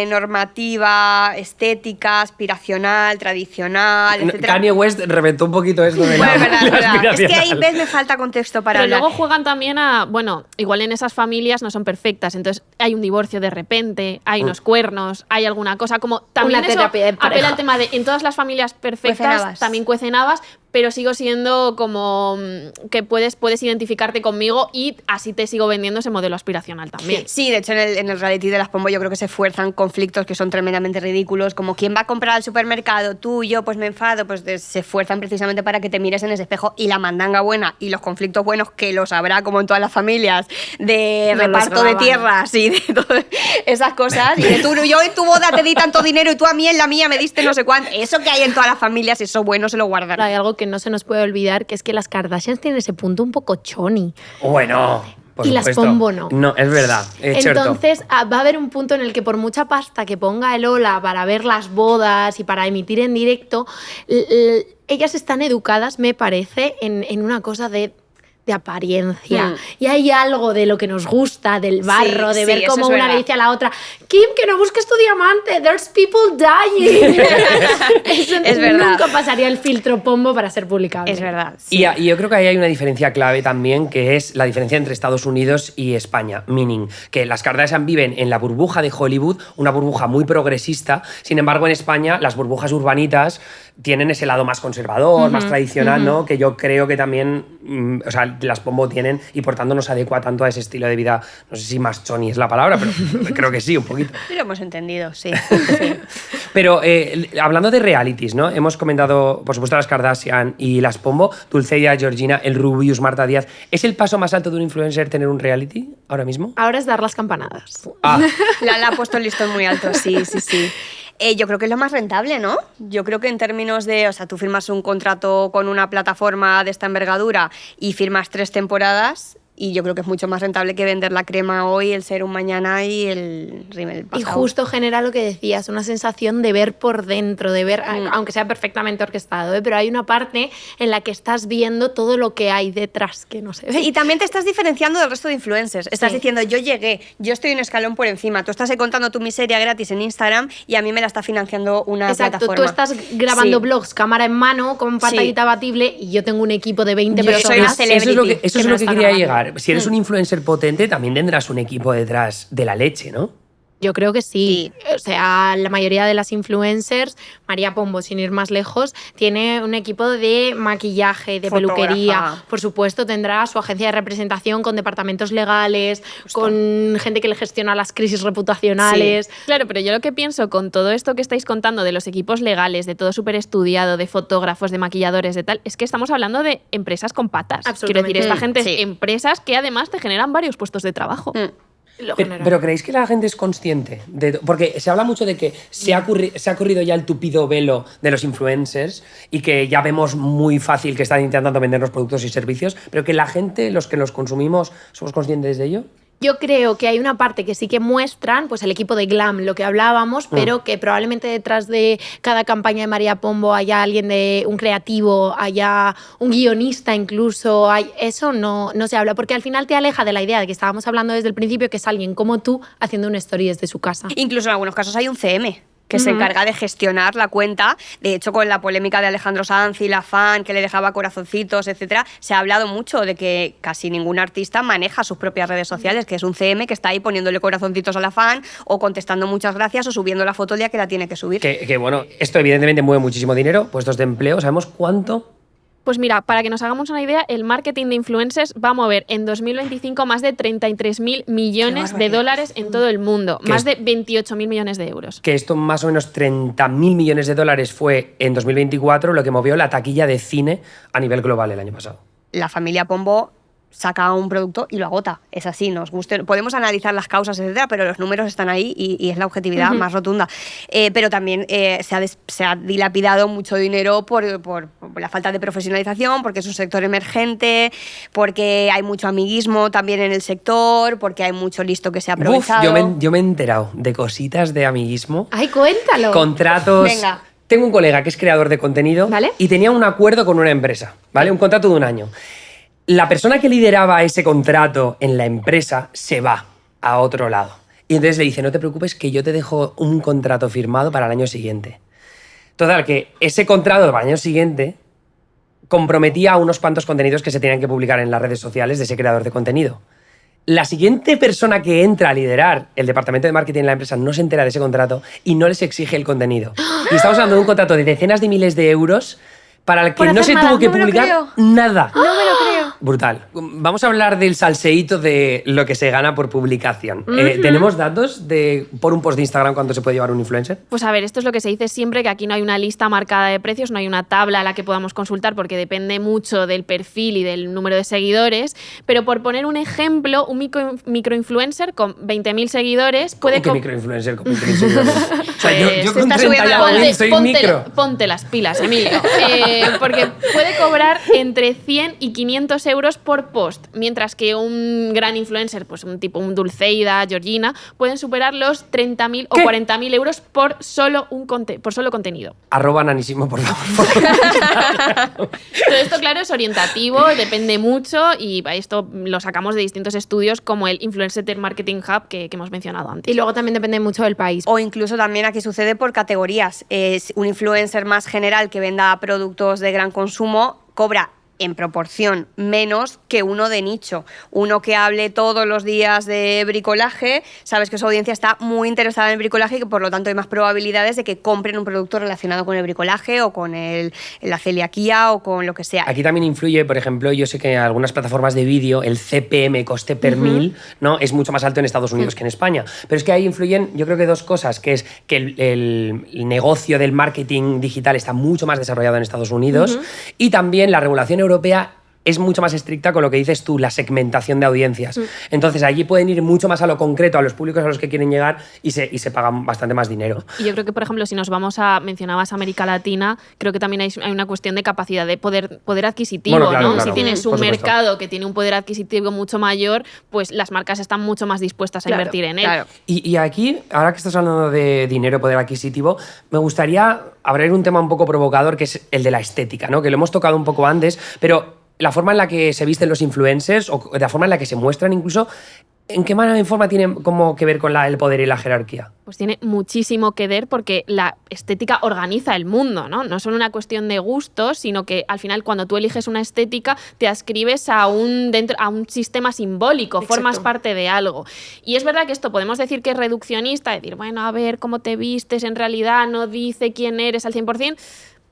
normativa, estética, aspiracional, tradicional, etc. Kanye West reventó un poquito esto de Bueno, la verdad. Es que ahí ves, me falta contexto para Pero hablar. luego juegan también a, bueno, igual en esas familias no son perfectas, entonces hay un divorcio de repente, hay unos cuernos, hay alguna cosa, como también Una eso terapia de pareja. apela al tema de en todas las familias perfectas Cuecen habas. también cuecen habas, pero sigo siendo como que puedes identificarte conmigo y así te sigo vendiendo ese modelo aspiracional también. Sí, de hecho en el reality de las Pombo yo creo que se fuerzan conflictos que son tremendamente ridículos, como quién va a comprar al supermercado, tú, yo, pues me enfado, pues se esfuerzan precisamente para que te mires en ese espejo, y la mandanga buena y los conflictos buenos, que los habrá como en todas las familias, de No los reparto de graban. tierras y de todas esas cosas, y de tú, yo en tu boda te di tanto dinero y tú a mí en la mía me diste no sé cuánto, eso que hay en todas las familias, eso bueno se lo guardan. Hay algo que no se nos puede olvidar, que es que las Kardashians tienen ese punto un poco choni. Bueno, por Y las supuesto. Pombo no. No, es verdad. Es cierto. Entonces va a haber un punto en el que por mucha pasta que ponga el Ola para ver las bodas y para emitir en directo, ellas están educadas, me parece, en una cosa de apariencia. Y hay algo de lo que nos gusta, del barro, de ver eso cómo es una verdad. le dice a la otra, Kim, que no busques tu diamante, there's people dying. Eso Es verdad. nunca pasaría el filtro Pombo para ser publicable. Es verdad. Sí. Y yo creo que ahí hay una diferencia clave también, que es la diferencia entre Estados Unidos y España. Meaning, que las Kardashian viven en la burbuja de Hollywood, una burbuja muy progresista. Sin embargo, en España, las burbujas urbanitas tienen ese lado más conservador, más tradicional, ¿no? Que yo creo que también, o sea, las Pombo tienen, y por tanto no se adecua tanto a ese estilo de vida. No sé si más choni es la palabra, pero creo que sí, un poquito. Lo hemos entendido, sí. Pero hablando de realities, ¿no? Hemos comentado, por supuesto, las Kardashian y las Pombo, Dulceida, Georgina, el Rubius, Marta Díaz. ¿Es el paso más alto de un influencer tener un reality ahora mismo? Ahora es dar las campanadas. Ah, La ha puesto el listón muy alto, sí, sí, sí. Yo creo que es lo más rentable, ¿no? Yo creo que en términos de, o sea, tú firmas un contrato con una plataforma de esta envergadura y firmas 3 temporadas, y yo creo que es mucho más rentable que vender la crema hoy, el serum mañana y el rímel pasado. Y justo genera lo que decías, una sensación de ver por dentro, de ver, aunque sea perfectamente orquestado, pero hay una parte en la que estás viendo todo lo que hay detrás que no se ve. Sí, y también te estás diferenciando del resto de influencers. Estás Sí. diciendo, yo llegué, yo estoy un escalón por encima. Tú estás ahí contando tu miseria gratis en Instagram y a mí me la está financiando una Exacto, plataforma. tú estás grabando Sí. blogs, cámara en mano, con pantallita batible, y yo tengo un equipo de 20 Yo soy personas. una eso es lo que, celebrity eso es que lo me que está quería grabando. llegar. Si eres un influencer potente, también tendrás un equipo detrás de la leche, ¿no? Yo creo que sí. O sea, la mayoría de las influencers, María Pombo, sin ir más lejos, tiene un equipo de maquillaje, de Fotógrafa. peluquería. Por supuesto, tendrá su agencia de representación con departamentos legales, con gente que le gestiona las crisis reputacionales. Claro, pero yo lo que pienso con todo esto que estáis contando de los equipos legales, de todo súper estudiado, de fotógrafos, de maquilladores, de tal, es que estamos hablando de empresas con patas. Quiero decir, Absolutamente. esta gente es Sí. empresas que además te generan varios puestos de trabajo. Lo Pero, general. pero ¿creéis que la gente es consciente? Porque se habla mucho de que se ha corrido ya el tupido velo de los influencers y que ya vemos muy fácil que están intentando vender los productos y servicios, pero que la gente, los que los consumimos, ¿somos conscientes de ello? Yo creo que hay una parte que sí que muestran, pues el equipo de glam, lo que hablábamos, pero que probablemente detrás de cada campaña de María Pombo haya alguien un creativo, haya un guionista incluso, eso no se habla, porque al final te aleja de la idea de que estábamos hablando desde el principio, que es alguien como tú haciendo un story desde su casa. Incluso en algunos casos hay un CM que se encarga de gestionar la cuenta. De hecho, con la polémica de Alejandro Sanz y la fan que le dejaba corazoncitos, etcétera, se ha hablado mucho de que casi ningún artista maneja sus propias redes sociales, que es un CM que está ahí poniéndole corazoncitos a la fan o contestando muchas gracias o subiendo la foto el día que la tiene que subir. Que bueno, esto evidentemente mueve muchísimo dinero, puestos de empleo. ¿Sabemos cuánto? Pues mira, para que nos hagamos una idea, el marketing de influencers va a mover en 2025 más de 33.000 millones de dólares en todo el mundo, más de 28.000 millones de euros. Que esto más o menos 30.000 millones de dólares fue en 2024 lo que movió la taquilla de cine a nivel global el año pasado. La familia Pombo saca un producto y lo agota. Es así, nos guste. Podemos analizar las causas, etcétera, pero los números están ahí y es la objetividad más rotunda. Pero también se ha dilapidado mucho dinero por la falta de profesionalización, porque es un sector emergente, porque hay mucho amiguismo también en el sector, porque hay mucho listo que se ha aprovechado. Yo me he enterado de cositas de amiguismo. ¡Ay, cuéntalo! Contratos. Venga. Tengo un colega que es creador de contenido, ¿vale? Y tenía un acuerdo con una empresa, ¿vale? Un contrato de 1 año. La persona que lideraba ese contrato en la empresa se va a otro lado. Y entonces le dice, no te preocupes que yo te dejo un contrato firmado para el año siguiente. Total, que ese contrato para el año siguiente comprometía a unos cuantos contenidos que se tenían que publicar en las redes sociales de ese creador de contenido. La siguiente persona que entra a liderar el departamento de marketing en la empresa no se entera de ese contrato y no les exige el contenido. Y estamos hablando de un contrato de decenas de miles de euros para el que no se tuvo que publicar nada. No me lo creo. Brutal. Vamos a hablar del salseíto de lo que se gana por publicación. ¿Tenemos datos de por un post de Instagram cuánto se puede llevar un influencer? Pues a ver, esto es lo que se dice siempre, que aquí no hay una lista marcada de precios, no hay una tabla a la que podamos consultar porque depende mucho del perfil y del número de seguidores, pero por poner un ejemplo, un microinfluencer con 20.000 seguidores puede... ¿Qué microinfluencer con 20.000 seguidores? O sea, yo se con está 30 subiendo ya la también soy micro. Ponte las pilas, Emilio. Porque puede cobrar entre 100 y 500 euros por post, mientras que un gran influencer, pues un tipo, un Dulceida, Georgina, pueden superar los 30.000 o 40.000 euros por solo contenido. @nanísimo, por favor. Todo esto, claro, es orientativo, depende mucho y esto lo sacamos de distintos estudios como el Influencer Marketing Hub que hemos mencionado antes. Y luego también depende mucho del país. O incluso también aquí sucede por categorías. Es un influencer más general que venda productos de gran consumo cobra en proporción menos que uno de nicho. Uno que hable todos los días de bricolaje, sabes que su audiencia está muy interesada en el bricolaje y que por lo tanto hay más probabilidades de que compren un producto relacionado con el bricolaje o con la celiaquía o con lo que sea. Aquí también influye, por ejemplo, yo sé que en algunas plataformas de vídeo el CPM, coste per mil, ¿no? Es mucho más alto en Estados Unidos que en España. Pero es que ahí influyen, yo creo que 2 cosas, que es que el negocio del marketing digital está mucho más desarrollado en Estados Unidos y también la regulación europea es mucho más estricta con lo que dices tú, la segmentación de audiencias. Entonces allí pueden ir mucho más a lo concreto, a los públicos a los que quieren llegar y se pagan bastante más dinero. Y yo creo que, por ejemplo, si nos vamos mencionabas América Latina, creo que también hay una cuestión de capacidad de poder adquisitivo, bueno, claro, ¿no? Claro, si tienes un por supuesto. mercado que tiene un poder adquisitivo mucho mayor, pues las marcas están mucho más dispuestas a invertir en él. Claro. Y aquí, ahora que estás hablando de dinero, poder adquisitivo, me gustaría abrir un tema un poco provocador, que es el de la estética, ¿no? Que lo hemos tocado un poco antes, pero la forma en la que se visten los influencers o la forma en la que se muestran incluso, ¿en qué forma tiene como que ver con el poder y la jerarquía? Pues tiene muchísimo que ver porque la estética organiza el mundo, ¿no? No es solo una cuestión de gustos, sino que al final cuando tú eliges una estética te adscribes a un sistema simbólico, Exacto. formas parte de algo. Y es verdad que esto podemos decir que es reduccionista, decir, bueno, a ver cómo te vistes, en realidad no dice quién eres al 100%,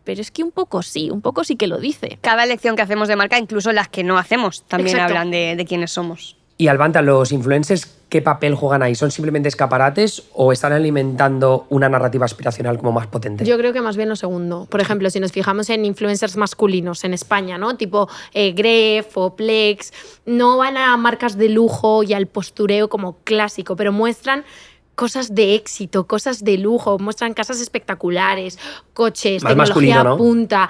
pero es que un poco sí que lo dice. Cada elección que hacemos de marca, incluso las que no hacemos, también Exacto. hablan de quiénes somos. Y Albanta, ¿los influencers qué papel juegan ahí? ¿Son simplemente escaparates o están alimentando una narrativa aspiracional como más potente? Yo creo que más bien lo segundo. Por ejemplo, si nos fijamos en influencers masculinos en España, ¿no? Tipo Gref o Plex, no van a marcas de lujo y al postureo como clásico, pero muestran cosas de éxito, cosas de lujo, muestran casas espectaculares, coches, Más tecnología masculino, ¿no? punta,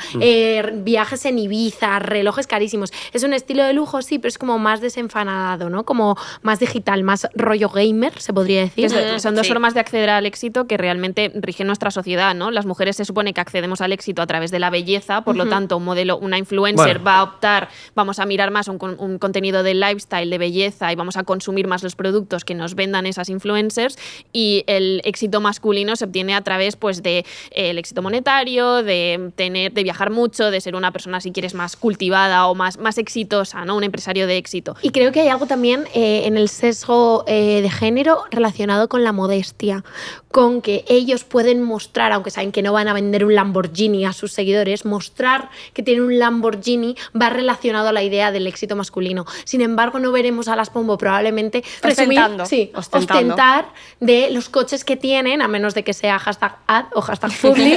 viajes en Ibiza, relojes carísimos. Es un estilo de lujo, sí, pero es como más desenfanado, ¿no? Como más digital, más rollo gamer, se podría decir. Son dos Sí. formas de acceder al éxito que realmente rigen nuestra sociedad, ¿no? Las mujeres se supone que accedemos al éxito a través de la belleza, por lo tanto, un modelo, una influencer Bueno. va a optar, vamos a mirar más un contenido de lifestyle, de belleza, y vamos a consumir más los productos que nos vendan esas influencers, y el éxito masculino se obtiene a través, pues, de el éxito monetario, de viajar mucho, de ser una persona, si quieres, más cultivada o más exitosa, ¿no? Un empresario de éxito. Y creo que hay algo también en el sesgo de género relacionado con la modestia, con que ellos pueden mostrar, aunque saben que no van a vender un Lamborghini a sus seguidores, mostrar que tienen un Lamborghini va relacionado a la idea del éxito masculino. Sin embargo, no veremos a las Pombo probablemente Ostentando. ostentar de los coches que tienen, a menos de que sea #ad o #publi,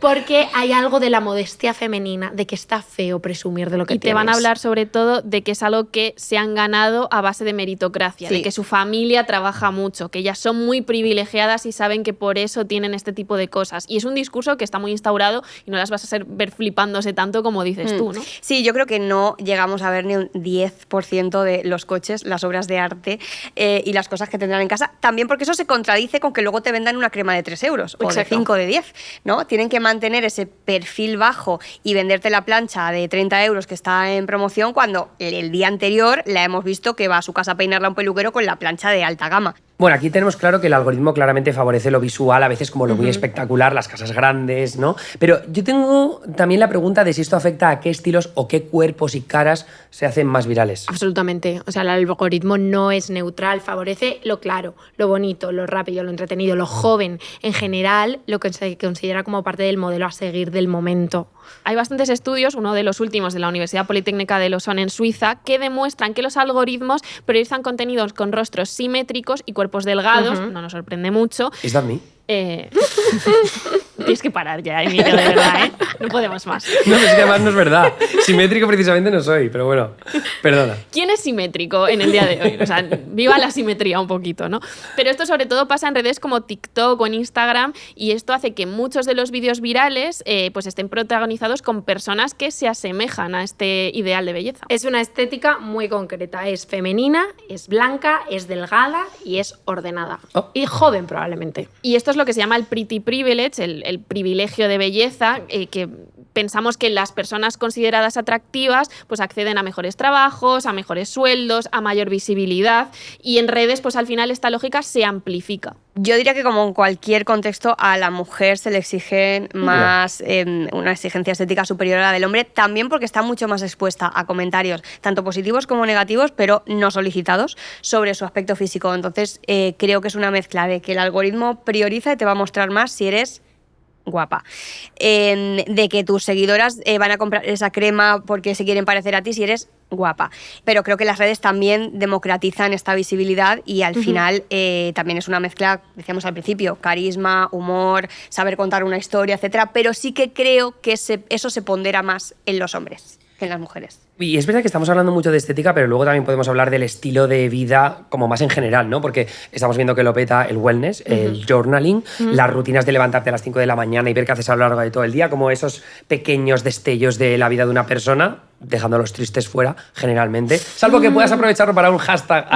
porque hay algo de la modestia femenina, de que está feo presumir de lo que Y te van a tienes. hablar sobre todo de que es algo que se han ganado a base de meritocracia, Sí. de que su familia trabaja mucho, que ellas son muy privilegiadas y saben que por eso tienen este tipo de cosas. Y es un discurso que está muy instaurado y no las vas a ver flipándose tanto como dices tú, ¿no? Sí, yo creo que no llegamos a ver ni un 10% de los coches, las obras de arte y las cosas que tendrán en casa. También porque eso se contradice con que luego te vendan una crema de 3 euros o de Exacto. 5 o de 10, ¿no? Tienen que mantener ese perfil bajo y venderte la plancha de 30 euros que está en promoción cuando el día anterior la hemos visto que va a su casa a peinarla a un peluquero con la plancha de alta gama. Bueno, aquí tenemos claro que el algoritmo claramente favorece lo visual, a veces como lo muy espectacular, las casas grandes, ¿no? Pero yo tengo también la pregunta de si esto afecta a qué estilos o qué cuerpos y caras se hacen más virales. Absolutamente. O sea, el algoritmo no es neutral, favorece lo claro, lo bonito, lo rápido, lo entretenido, lo joven. En general, lo que se considera como parte del modelo a seguir del momento. Hay bastantes estudios, uno de los últimos de la Universidad Politécnica de Lausanne en Suiza, que demuestran que los algoritmos priorizan contenidos con rostros simétricos y cuerpos delgados, no nos sorprende mucho. ¿Es that me? Tienes que parar ya, Emilio, de verdad, ¿eh? No podemos más. No, es que además no es verdad. Simétrico precisamente no soy, pero bueno, perdona. ¿Quién es simétrico en el día de hoy? O sea, viva la simetría un poquito, ¿no? Pero esto sobre todo pasa en redes como TikTok o en Instagram, y esto hace que muchos de los vídeos virales pues estén protagonizados con personas que se asemejan a este ideal de belleza. Es una estética muy concreta. Es femenina, es blanca, es delgada y es ordenada. Oh. Y joven probablemente. Y esto es lo que se llama el pretty privilege, el privilegio de belleza, que pensamos que las personas consideradas atractivas pues acceden a mejores trabajos, a mejores sueldos, a mayor visibilidad, y en redes pues al final esta lógica se amplifica. Yo diría que como en cualquier contexto a la mujer se le exigen más una exigencia estética superior a la del hombre, también porque está mucho más expuesta a comentarios tanto positivos como negativos, pero no solicitados, sobre su aspecto físico. Entonces creo que es una mezcla de que el algoritmo prioriza y te va a mostrar más si eres guapa, de que tus seguidoras van a comprar esa crema porque se quieren parecer a ti si eres guapa. Pero creo que las redes también democratizan esta visibilidad y al final también es una mezcla, decíamos al principio, carisma, humor, saber contar una historia, etcétera. Pero sí que creo que eso se pondera más en los hombres que en las mujeres. Y es verdad que estamos hablando mucho de estética, pero luego también podemos hablar del estilo de vida como más en general, ¿no? Porque estamos viendo que lo peta el wellness, el journaling, las rutinas de levantarte a las 5 de la mañana y ver qué haces a lo largo de todo el día, como esos pequeños destellos de la vida de una persona, dejando los tristes fuera, generalmente. Salvo que puedas aprovecharlo para un hashtag.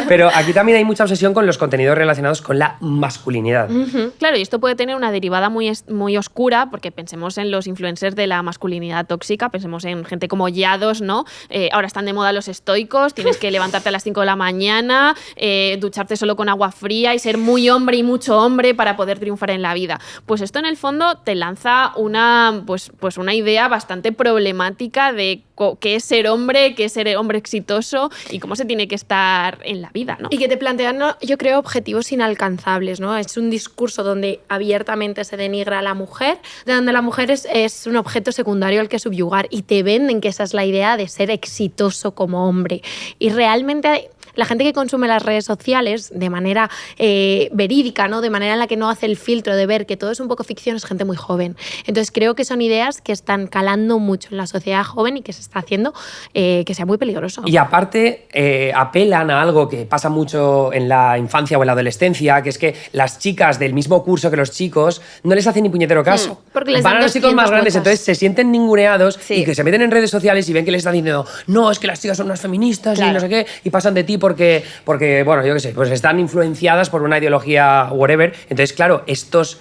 Pero aquí también hay mucha obsesión con los contenidos relacionados con la masculinidad. Claro, y esto puede tener una derivada muy oscura, porque pensemos en los influencers de la masculinidad tóxica, pensemos en gente como Yados, ¿no? Ahora están de moda los estoicos, tienes que levantarte a las 5 de la mañana, ducharte solo con agua fría y ser muy hombre y mucho hombre para poder triunfar en la vida. Pues esto en el fondo te lanza una idea bastante problemática de qué es ser hombre exitoso y cómo se tiene que estar en la vida, ¿no? Y que te plantean, ¿no? Yo creo, objetivos inalcanzables, ¿no? Es un discurso donde abiertamente se denigra a la mujer, de donde la mujer es un objeto secundario al que subyugar, y te venden que esa es la idea de ser exitoso como hombre. Y realmente la gente que consume las redes sociales de manera verídica, ¿no? De manera en la que no hace el filtro de ver que todo es un poco ficción, es gente muy joven. Entonces creo que son ideas que están calando mucho en la sociedad joven y que se está haciendo que sea muy peligroso. Y aparte, apelan a algo que pasa mucho en la infancia o en la adolescencia, que es que las chicas del mismo curso que los chicos no les hacen ni puñetero caso. Porque les van dan a los chicos más 200 grandes, vueltas. entonces se sienten ninguneados Sí. y que se meten en redes sociales y ven que les están diciendo no, es que las chicas son unas feministas y Claro. no sé qué, y pasan de ti porque bueno, yo qué sé, pues están influenciadas por una ideología whatever. Entonces, claro, estos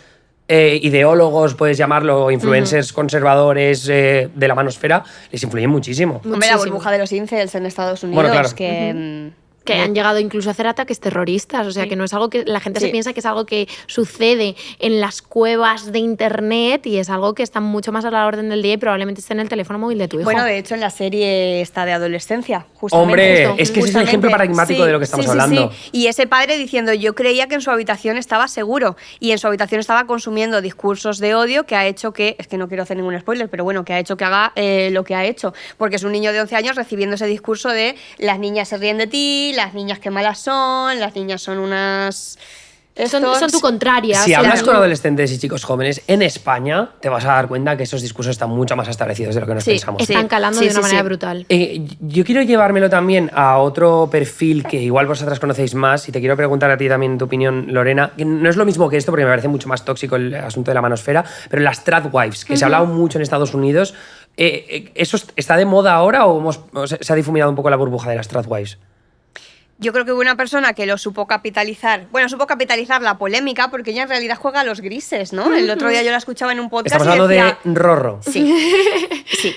ideólogos, puedes llamarlo, influencers conservadores de la manosfera, les influyen muchísimo. Hombre, la Muchísimo. burbuja de los incels en Estados Unidos, Bueno, claro. que... Que han llegado incluso a hacer ataques terroristas, o sea, que no es algo que la gente se Sí. piensa que es algo que sucede en las cuevas de internet y es algo que está mucho más a la orden del día y probablemente esté en el teléfono móvil de tu hijo. Bueno, de hecho, en la serie está de adolescencia, justamente. Hombre, Justo, es que ese es el justamente. ejemplo paradigmático de lo que estamos hablando. Sí. Y ese padre diciendo, yo creía que en su habitación estaba seguro y en su habitación estaba consumiendo discursos de odio que ha hecho que, es que no quiero hacer ningún spoiler, pero bueno, que ha hecho que haga lo que ha hecho. Porque es un niño de 11 años recibiendo ese discurso de las niñas se ríen de ti, las niñas que malas son, las niñas son unas... son tu contraria. Si o sea, hablas tú- con adolescentes y chicos jóvenes en España, te vas a dar cuenta que esos discursos están mucho más establecidos de lo que nos Sí, pensamos. están calando Sí, de una sí, manera sí. brutal. Yo quiero llevármelo también a otro perfil que igual vosotras conocéis más y te quiero preguntar a ti también tu opinión, Lorena, que no es lo mismo que esto porque me parece mucho más tóxico el asunto de la manosfera, pero las tradwives, que se ha hablado mucho en Estados Unidos, ¿eso está de moda ahora o se ha difuminado un poco la burbuja de las tradwives? Yo creo que hubo una persona que lo supo capitalizar. Bueno, supo capitalizar la polémica porque ella en realidad juega a los grises, ¿no? El otro día yo la escuchaba en un podcast Estamos y hablando decía... de Rorro. Sí, sí.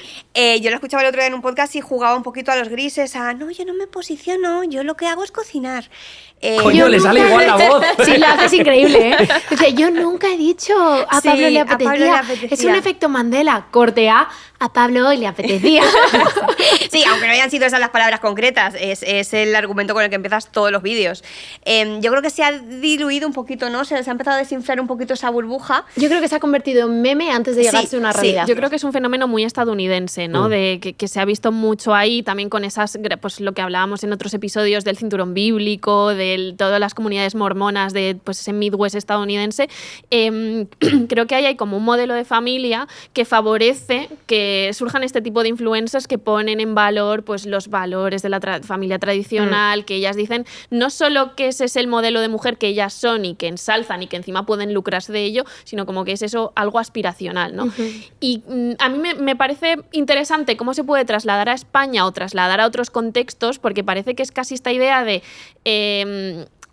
Yo la escuchaba el otro día en un podcast y jugaba un poquito a los grises, a no, yo no me posiciono, yo lo que hago es cocinar. Coño, le sale igual la voz. Sí, lo haces increíble, ¿eh? O sea, yo nunca he dicho a Sí, Pablo le a Pablo apetecía. le apetecía. Es un efecto Mandela. Corte a Pablo hoy le apetecía. Sí, aunque no hayan sido esas las palabras concretas, es el argumento con el que empiezas todos los vídeos. Yo creo que se ha diluido un poquito, ¿no? Se ha empezado a desinflar un poquito esa burbuja. Yo creo que se ha convertido en meme antes de Sí, llegarse a una sí. realidad. Yo creo que es un fenómeno muy estadounidense, ¿no? De que se ha visto mucho ahí, también con esas, pues lo que hablábamos en otros episodios del cinturón bíblico, de todas las comunidades mormonas de pues ese Midwest estadounidense. Creo que ahí hay como un modelo de familia que favorece que surjan este tipo de influencers que ponen en valor pues los valores de la familia tradicional, que ellas dicen no solo que ese es el modelo de mujer que ellas son y que ensalzan y que encima pueden lucrarse de ello, sino como que es eso algo aspiracional, ¿no? Y a mí me parece interesante cómo se puede trasladar a España o trasladar a otros contextos, porque parece que es casi esta idea de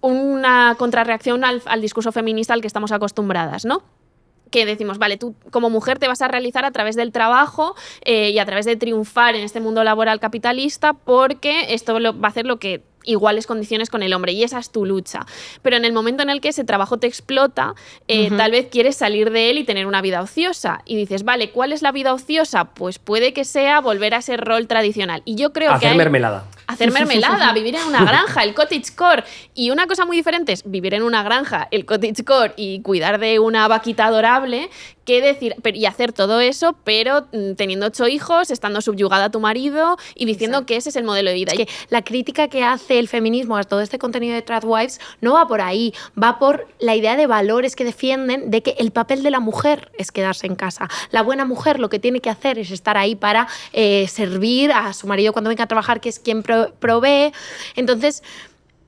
una contrarreacción al discurso feminista al que estamos acostumbradas, ¿no? Que decimos, vale, tú como mujer te vas a realizar a través del trabajo y a través de triunfar en este mundo laboral capitalista porque esto va a hacer lo que iguales condiciones con el hombre y esa es tu lucha. Pero en el momento en el que ese trabajo te explota, tal vez quieres salir de él y tener una vida ociosa. Y dices, vale, ¿cuál es la vida ociosa? Pues puede que sea volver a ese rol tradicional. Y yo creo que Hacer mermelada. hacer mermelada, vivir en una granja, el cottagecore. Y una cosa muy diferente es vivir en una granja, el cottagecore y cuidar de una vaquita adorable, que decir, y hacer todo eso, pero teniendo 8 hijos, estando subyugada a tu marido y diciendo que ese es el modelo de vida. Es que la crítica que hace el feminismo a todo este contenido de Tradwives no va por ahí, va por la idea de valores que defienden de que el papel de la mujer es quedarse en casa. La buena mujer lo que tiene que hacer es estar ahí para servir a su marido cuando venga a trabajar, que es quien provee. Entonces,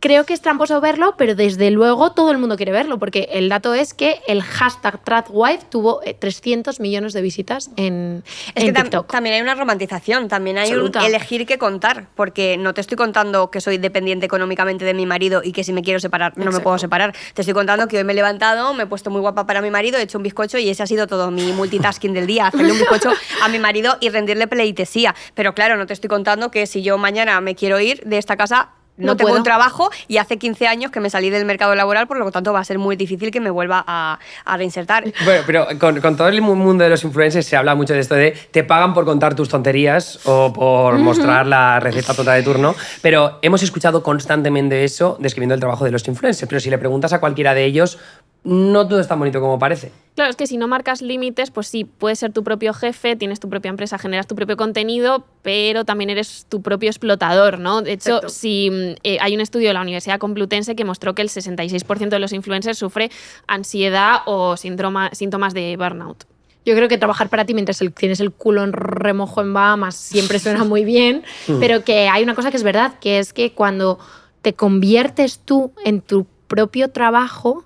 creo que es tramposo verlo, pero desde luego todo el mundo quiere verlo, porque el dato es que el hashtag Tradwife tuvo 300 millones de visitas en TikTok. También hay una romantización, también hay un Absoluta. elegir qué contar, porque no te estoy contando que soy dependiente económicamente de mi marido y que si me quiero separar no me Exacto. puedo separar. Te estoy contando que hoy me he levantado, me he puesto muy guapa para mi marido, he hecho un bizcocho y ese ha sido todo mi multitasking del día, hacerle un bizcocho a mi marido y rendirle pleitesía. Pero claro, no te estoy contando que si yo mañana me quiero ir de esta casa, no tengo puedo. un trabajo y hace 15 años que me salí del mercado laboral, por lo tanto va a ser muy difícil que me vuelva a reinsertar. Bueno, pero con todo el mundo de los influencers se habla mucho de esto de te pagan por contar tus tonterías o por mostrar la receta tonta de turno, pero hemos escuchado constantemente eso describiendo el trabajo de los influencers, pero si le preguntas a cualquiera de ellos, no todo es tan bonito como parece. Claro, es que si no marcas límites, pues sí, puedes ser tu propio jefe, tienes tu propia empresa, generas tu propio contenido, pero también eres tu propio explotador, ¿no? De hecho, hay un estudio de la Universidad Complutense que mostró que el 66% de los influencers sufre ansiedad o síntomas de burnout. Yo creo que trabajar para ti mientras tienes el culo en remojo en Bahamas siempre suena muy bien, pero que hay una cosa que es verdad, que es que cuando te conviertes tú en tu propio trabajo,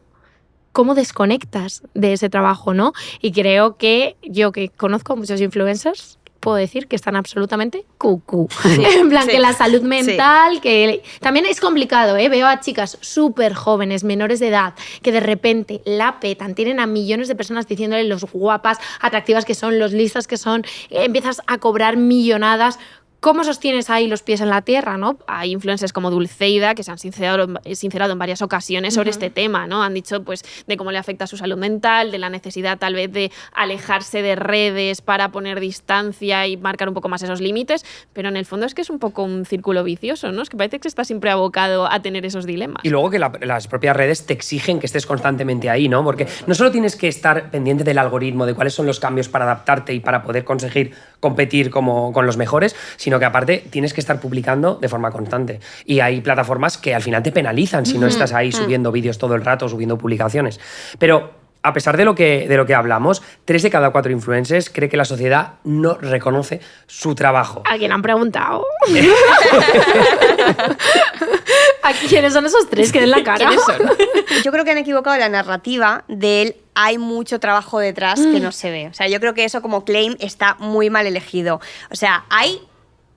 ¿cómo desconectas de ese trabajo, no? Y creo que yo, que conozco a muchos influencers, puedo decir que están absolutamente cucú. En plan, que la salud mental, que también es complicado, ¿eh? Veo a chicas súper jóvenes, menores de edad, que de repente la petan, tienen a millones de personas diciéndole los guapas, atractivas que son, los listas que son, empiezas a cobrar millonadas. ¿Cómo sostienes ahí los pies en la tierra, no? Hay influencers como Dulceida que se han sincerado en varias ocasiones sobre este tema, ¿no? Han dicho pues de cómo le afecta su salud mental, de la necesidad tal vez de alejarse de redes para poner distancia y marcar un poco más esos límites, pero en el fondo es que es un poco un círculo vicioso, ¿no? Es que parece que está siempre abocado a tener esos dilemas. Y luego que las propias redes te exigen que estés constantemente ahí, ¿no? Porque no solo tienes que estar pendiente del algoritmo, de cuáles son los cambios para adaptarte y para poder conseguir competir con los mejores, sino que aparte tienes que estar publicando de forma constante. Y hay plataformas que al final te penalizan si no estás ahí subiendo vídeos todo el rato, subiendo publicaciones. Pero a pesar de lo que hablamos, 3 de cada 4 influencers cree que la sociedad no reconoce su trabajo. ¿A quién han preguntado? ¿A quiénes son esos 3 que den la cara? ¿Quiénes son? Yo creo que han equivocado la narrativa del hay mucho trabajo detrás que no se ve. O sea, yo creo que eso como claim está muy mal elegido. O sea, hay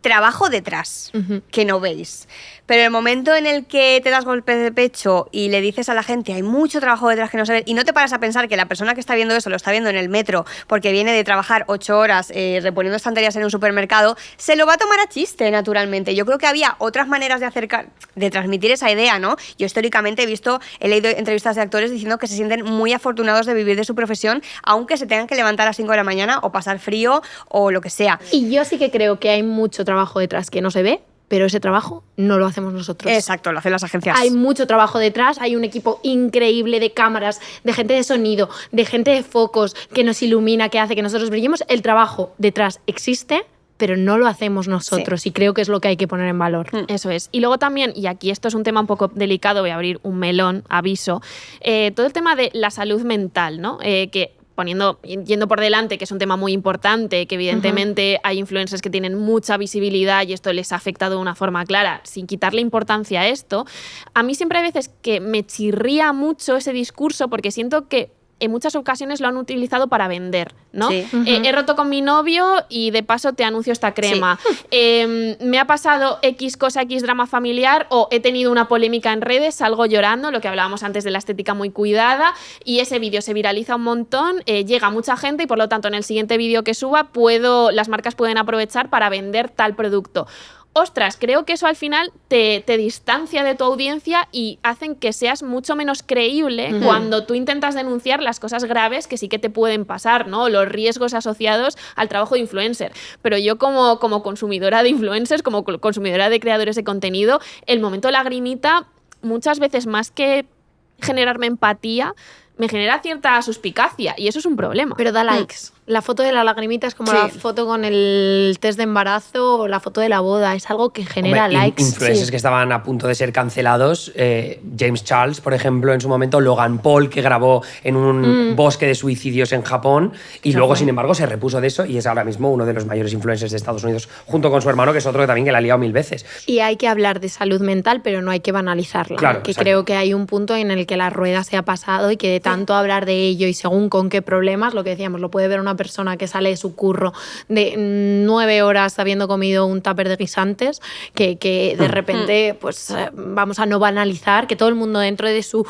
trabajo detrás que no veis. Pero el momento en el que te das golpes de pecho y le dices a la gente hay mucho trabajo detrás que no se ve y no te paras a pensar que la persona que está viendo eso lo está viendo en el metro porque viene de trabajar 8 horas reponiendo estanterías en un supermercado, se lo va a tomar a chiste, naturalmente. Yo creo que había otras maneras de transmitir esa idea, ¿no? Yo históricamente he leído entrevistas de actores diciendo que se sienten muy afortunados de vivir de su profesión, aunque se tengan que levantar a las 5 de la mañana o pasar frío o lo que sea. Y yo sí que creo que hay mucho trabajo detrás que no se ve, pero ese trabajo no lo hacemos nosotros. Exacto, lo hacen las agencias. Hay mucho trabajo detrás, hay un equipo increíble de cámaras, de gente de sonido, de gente de focos que nos ilumina, que hace que nosotros brillemos. El trabajo detrás existe, pero no lo hacemos nosotros y creo que es lo que hay que poner en valor. Eso es. Y luego también, y aquí esto es un tema un poco delicado, voy a abrir un melón, aviso, todo el tema de la salud mental, ¿no? Que yendo por delante, que es un tema muy importante, que evidentemente hay influencers que tienen mucha visibilidad y esto les ha afectado de una forma clara, sin quitarle importancia a esto, a mí siempre hay veces que me chirría mucho ese discurso porque siento que en muchas ocasiones lo han utilizado para vender, ¿no? Sí. He roto con mi novio y de paso te anuncio esta crema. Sí. Me ha pasado X cosa, X drama familiar o he tenido una polémica en redes, salgo llorando, lo que hablábamos antes de la estética muy cuidada y ese vídeo se viraliza un montón, llega a mucha gente y por lo tanto en el siguiente vídeo que suba las marcas pueden aprovechar para vender tal producto. Ostras, creo que eso al final te distancia de tu audiencia y hacen que seas mucho menos creíble cuando tú intentas denunciar las cosas graves que sí que te pueden pasar, ¿no? Los riesgos asociados al trabajo de influencer. Pero yo como consumidora de influencers, como consumidora de creadores de contenido, el momento lagrimita, muchas veces más que generarme empatía, me genera cierta suspicacia y eso es un problema. Pero da likes. La foto de la lagrimita es como la foto con el test de embarazo o la foto de la boda. Es algo que genera likes. Influencers que estaban a punto de ser cancelados. James Charles, por ejemplo, en su momento. Logan Paul, que grabó en un bosque de suicidios en Japón. Y luego, sin embargo, se repuso de eso y es ahora mismo uno de los mayores influencers de Estados Unidos, junto con su hermano, que es otro que también que la ha liado 1000 veces. Y hay que hablar de salud mental, pero no hay que banalizarla. Claro, que exacto. creo que hay un punto en el que la rueda se ha pasado y que de tanto hablar de ello y según con qué problemas, lo que decíamos, lo puede ver una persona que sale de su curro de 9 horas habiendo comido un tupper de guisantes, que de repente pues vamos a no banalizar, que todo el mundo dentro de su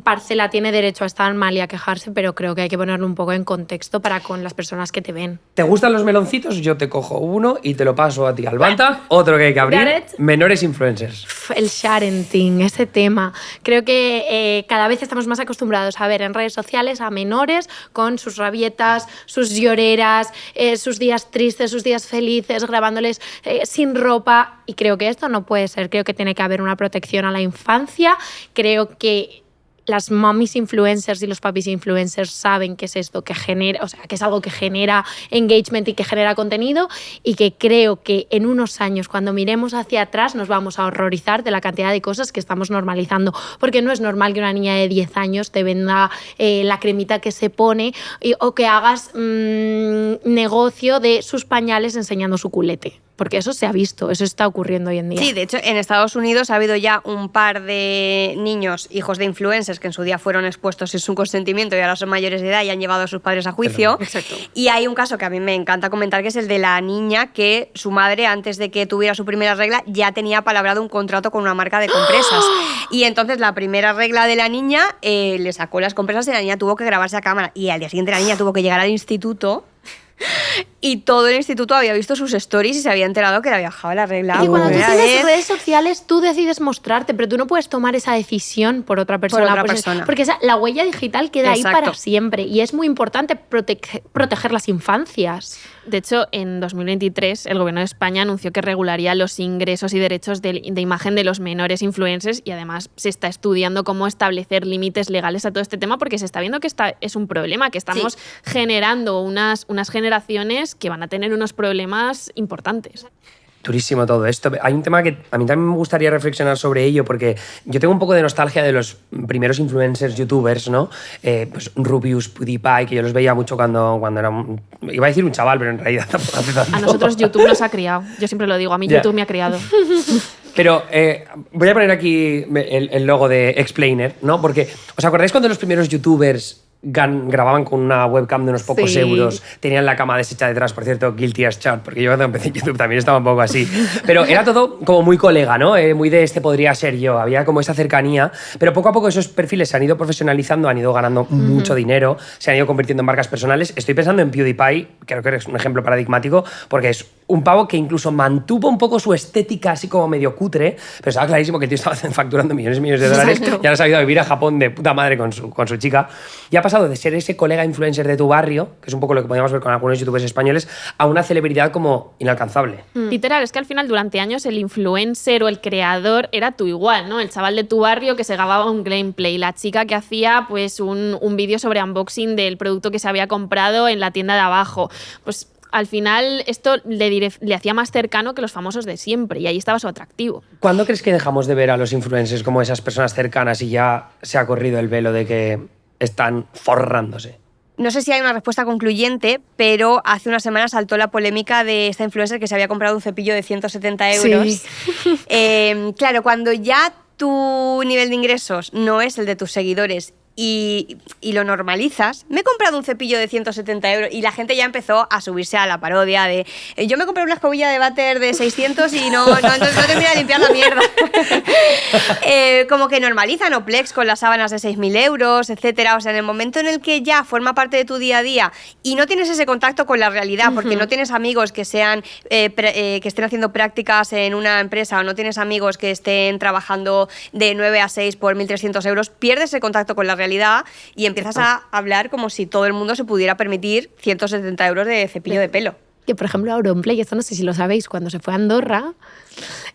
parcela tiene derecho a estar mal y a quejarse, pero creo que hay que ponerlo un poco en contexto para con las personas que te ven. ¿Te gustan los meloncitos? Yo te cojo uno y te lo paso a ti, Albanta. Otro que hay que abrir, menores influencers. El sharenting, ese tema. Creo que cada vez estamos más acostumbrados a ver en redes sociales a menores con sus rabietas, sus lloreras, sus días tristes, sus días felices, grabándoles sin ropa. Y creo que esto no puede ser. Creo que tiene que haber una protección a la infancia. Creo que las mommies influencers y los papis influencers saben que es esto que genera, o sea, que es algo que genera engagement y que genera contenido, y que creo que en unos años, cuando miremos hacia atrás, nos vamos a horrorizar de la cantidad de cosas que estamos normalizando, porque no es normal que una niña de 10 años te venda la cremita que se pone o que hagas negocio de sus pañales enseñando su culete. Porque eso se ha visto, eso está ocurriendo hoy en día. Sí, de hecho, en Estados Unidos ha habido ya un par de niños, hijos de influencers, que en su día fueron expuestos sin su consentimiento y ahora son mayores de edad y han llevado a sus padres a juicio. Exacto. Y hay un caso que a mí me encanta comentar, que es el de la niña que su madre, antes de que tuviera su primera regla, ya tenía palabrado un contrato con una marca de compresas. Y entonces la primera regla de la niña le sacó las compresas y la niña tuvo que grabarse a cámara. Y al día siguiente la niña tuvo que llegar al instituto. Y todo el instituto había visto sus stories y se había enterado que le había dejado la regla. Y cuando tú Primera tienes vez. redes sociales, tú decides mostrarte, pero tú no puedes tomar esa decisión por otra persona. Por otra pues, persona. Porque la huella digital queda Exacto. ahí para siempre. Y es muy importante proteger las infancias. De hecho, en 2023 el Gobierno de España anunció que regularía los ingresos y derechos de imagen de los menores influencers, y además se está estudiando cómo establecer límites legales a todo este tema, porque se está viendo que es un problema, que estamos generando unas generaciones que van a tener unos problemas importantes. Durísimo todo esto. Hay un tema que a mí también me gustaría reflexionar sobre ello, porque yo tengo un poco de nostalgia de los primeros influencers youtubers, ¿no? Pues Rubius, PewDiePie, que yo los veía mucho cuando era iba a decir un chaval, pero en realidad tampoco hace tanto. A nosotros YouTube nos ha criado. Yo siempre lo digo, a mí Ya. YouTube me ha criado. Pero voy a poner aquí el logo de Explainer, ¿no? Porque, ¿os acordáis cuando los primeros youtubers grababan con una webcam de unos pocos Sí. euros, tenían la cama deshecha detrás? Por cierto, guilty as charged, porque yo cuando empecé en YouTube también estaba un poco así. Pero era todo como muy colega, ¿no? Muy de este podría ser yo, había como esa cercanía, pero poco a poco esos perfiles se han ido profesionalizando, han ido ganando mucho dinero, se han ido convirtiendo en marcas personales. Estoy pensando en PewDiePie, creo que es un ejemplo paradigmático, porque es un pavo que incluso mantuvo un poco su estética así como medio cutre, pero estaba clarísimo que el tío estaba facturando millones y millones de dólares. Exacto. Y ahora se ha ido a vivir a Japón de puta madre con su chica. Y ha pasado de ser ese colega influencer de tu barrio, que es un poco lo que podíamos ver con algunos youtubers españoles, a una celebridad como inalcanzable. Literal, es que al final durante años el influencer o el creador era tú igual, ¿no? El chaval de tu barrio que se grababa un gameplay, la chica que hacía pues un vídeo sobre unboxing del producto que se había comprado en la tienda de abajo. Pues al final esto le hacía más cercano que los famosos de siempre, y ahí estaba su atractivo. ¿Cuándo crees que dejamos de ver a los influencers como esas personas cercanas y ya se ha corrido el velo de que están forrándose? No sé si hay una respuesta concluyente, pero hace unas semanas saltó la polémica de esta influencer que se había comprado un cepillo de 170 euros. Sí. Claro, cuando ya tu nivel de ingresos no es el de tus seguidores y lo normalizas, me he comprado un cepillo de 170 euros y la gente ya empezó a subirse a la parodia de yo me compré una escobilla de váter de 600 y no termina de limpiar la mierda. Como que normalizan Oplex con las sábanas de 6.000 euros, etcétera. O sea, en el momento en el que ya forma parte de tu día a día y no tienes ese contacto con la realidad, porque no tienes amigos que sean que estén haciendo prácticas en una empresa, o no tienes amigos que estén trabajando de 9 a 6 por 1.300 euros, pierdes ese contacto con la realidad y empiezas a hablar como si todo el mundo se pudiera permitir 170 euros de cepillo de pelo. Que, por ejemplo, Auronplay, esto no sé si lo sabéis, cuando se fue a Andorra,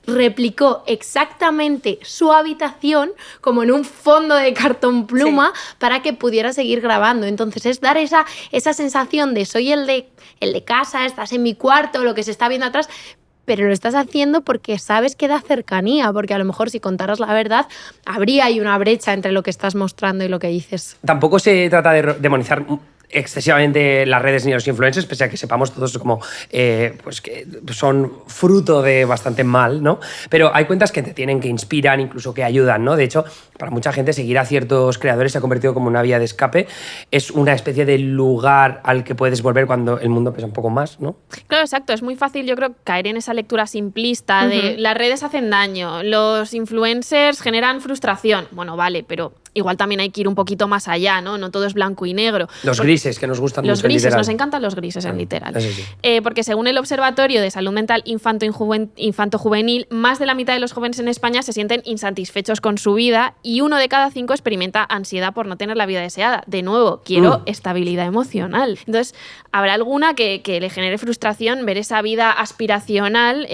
replicó exactamente su habitación como en un fondo de cartón pluma para que pudiera seguir grabando. Entonces es dar esa sensación de soy el de casa, estás en mi cuarto, lo que se está viendo atrás, pero lo estás haciendo porque sabes que da cercanía, porque a lo mejor si contaras la verdad, habría ahí una brecha entre lo que estás mostrando y lo que dices. Tampoco se trata de demonizar excesivamente las redes ni los influencers, pese a que sepamos todos como pues que son fruto de bastante mal, ¿no? Pero hay cuentas que te tienen, que inspiran, incluso que ayudan, ¿no? De hecho, para mucha gente seguir a ciertos creadores se ha convertido como una vía de escape. Es una especie de lugar al que puedes volver cuando el mundo pesa un poco más, ¿no? Claro, exacto. Es muy fácil, yo creo, caer en esa lectura simplista de las redes hacen daño, los influencers generan frustración. Bueno, vale, pero igual también hay que ir un poquito más allá, ¿no? No todo es blanco y negro. Los grises, que nos gustan Los mucho en grises, literal. nos encantan los grises en literal. Eso sí. Porque según el Observatorio de Salud Mental Infanto-Juvenil, más de la mitad de los jóvenes en España se sienten insatisfechos con su vida y 1 de cada 5 experimenta ansiedad por no tener la vida deseada. De nuevo, quiero estabilidad emocional. Entonces, habrá alguna que le genere frustración ver esa vida aspiracional,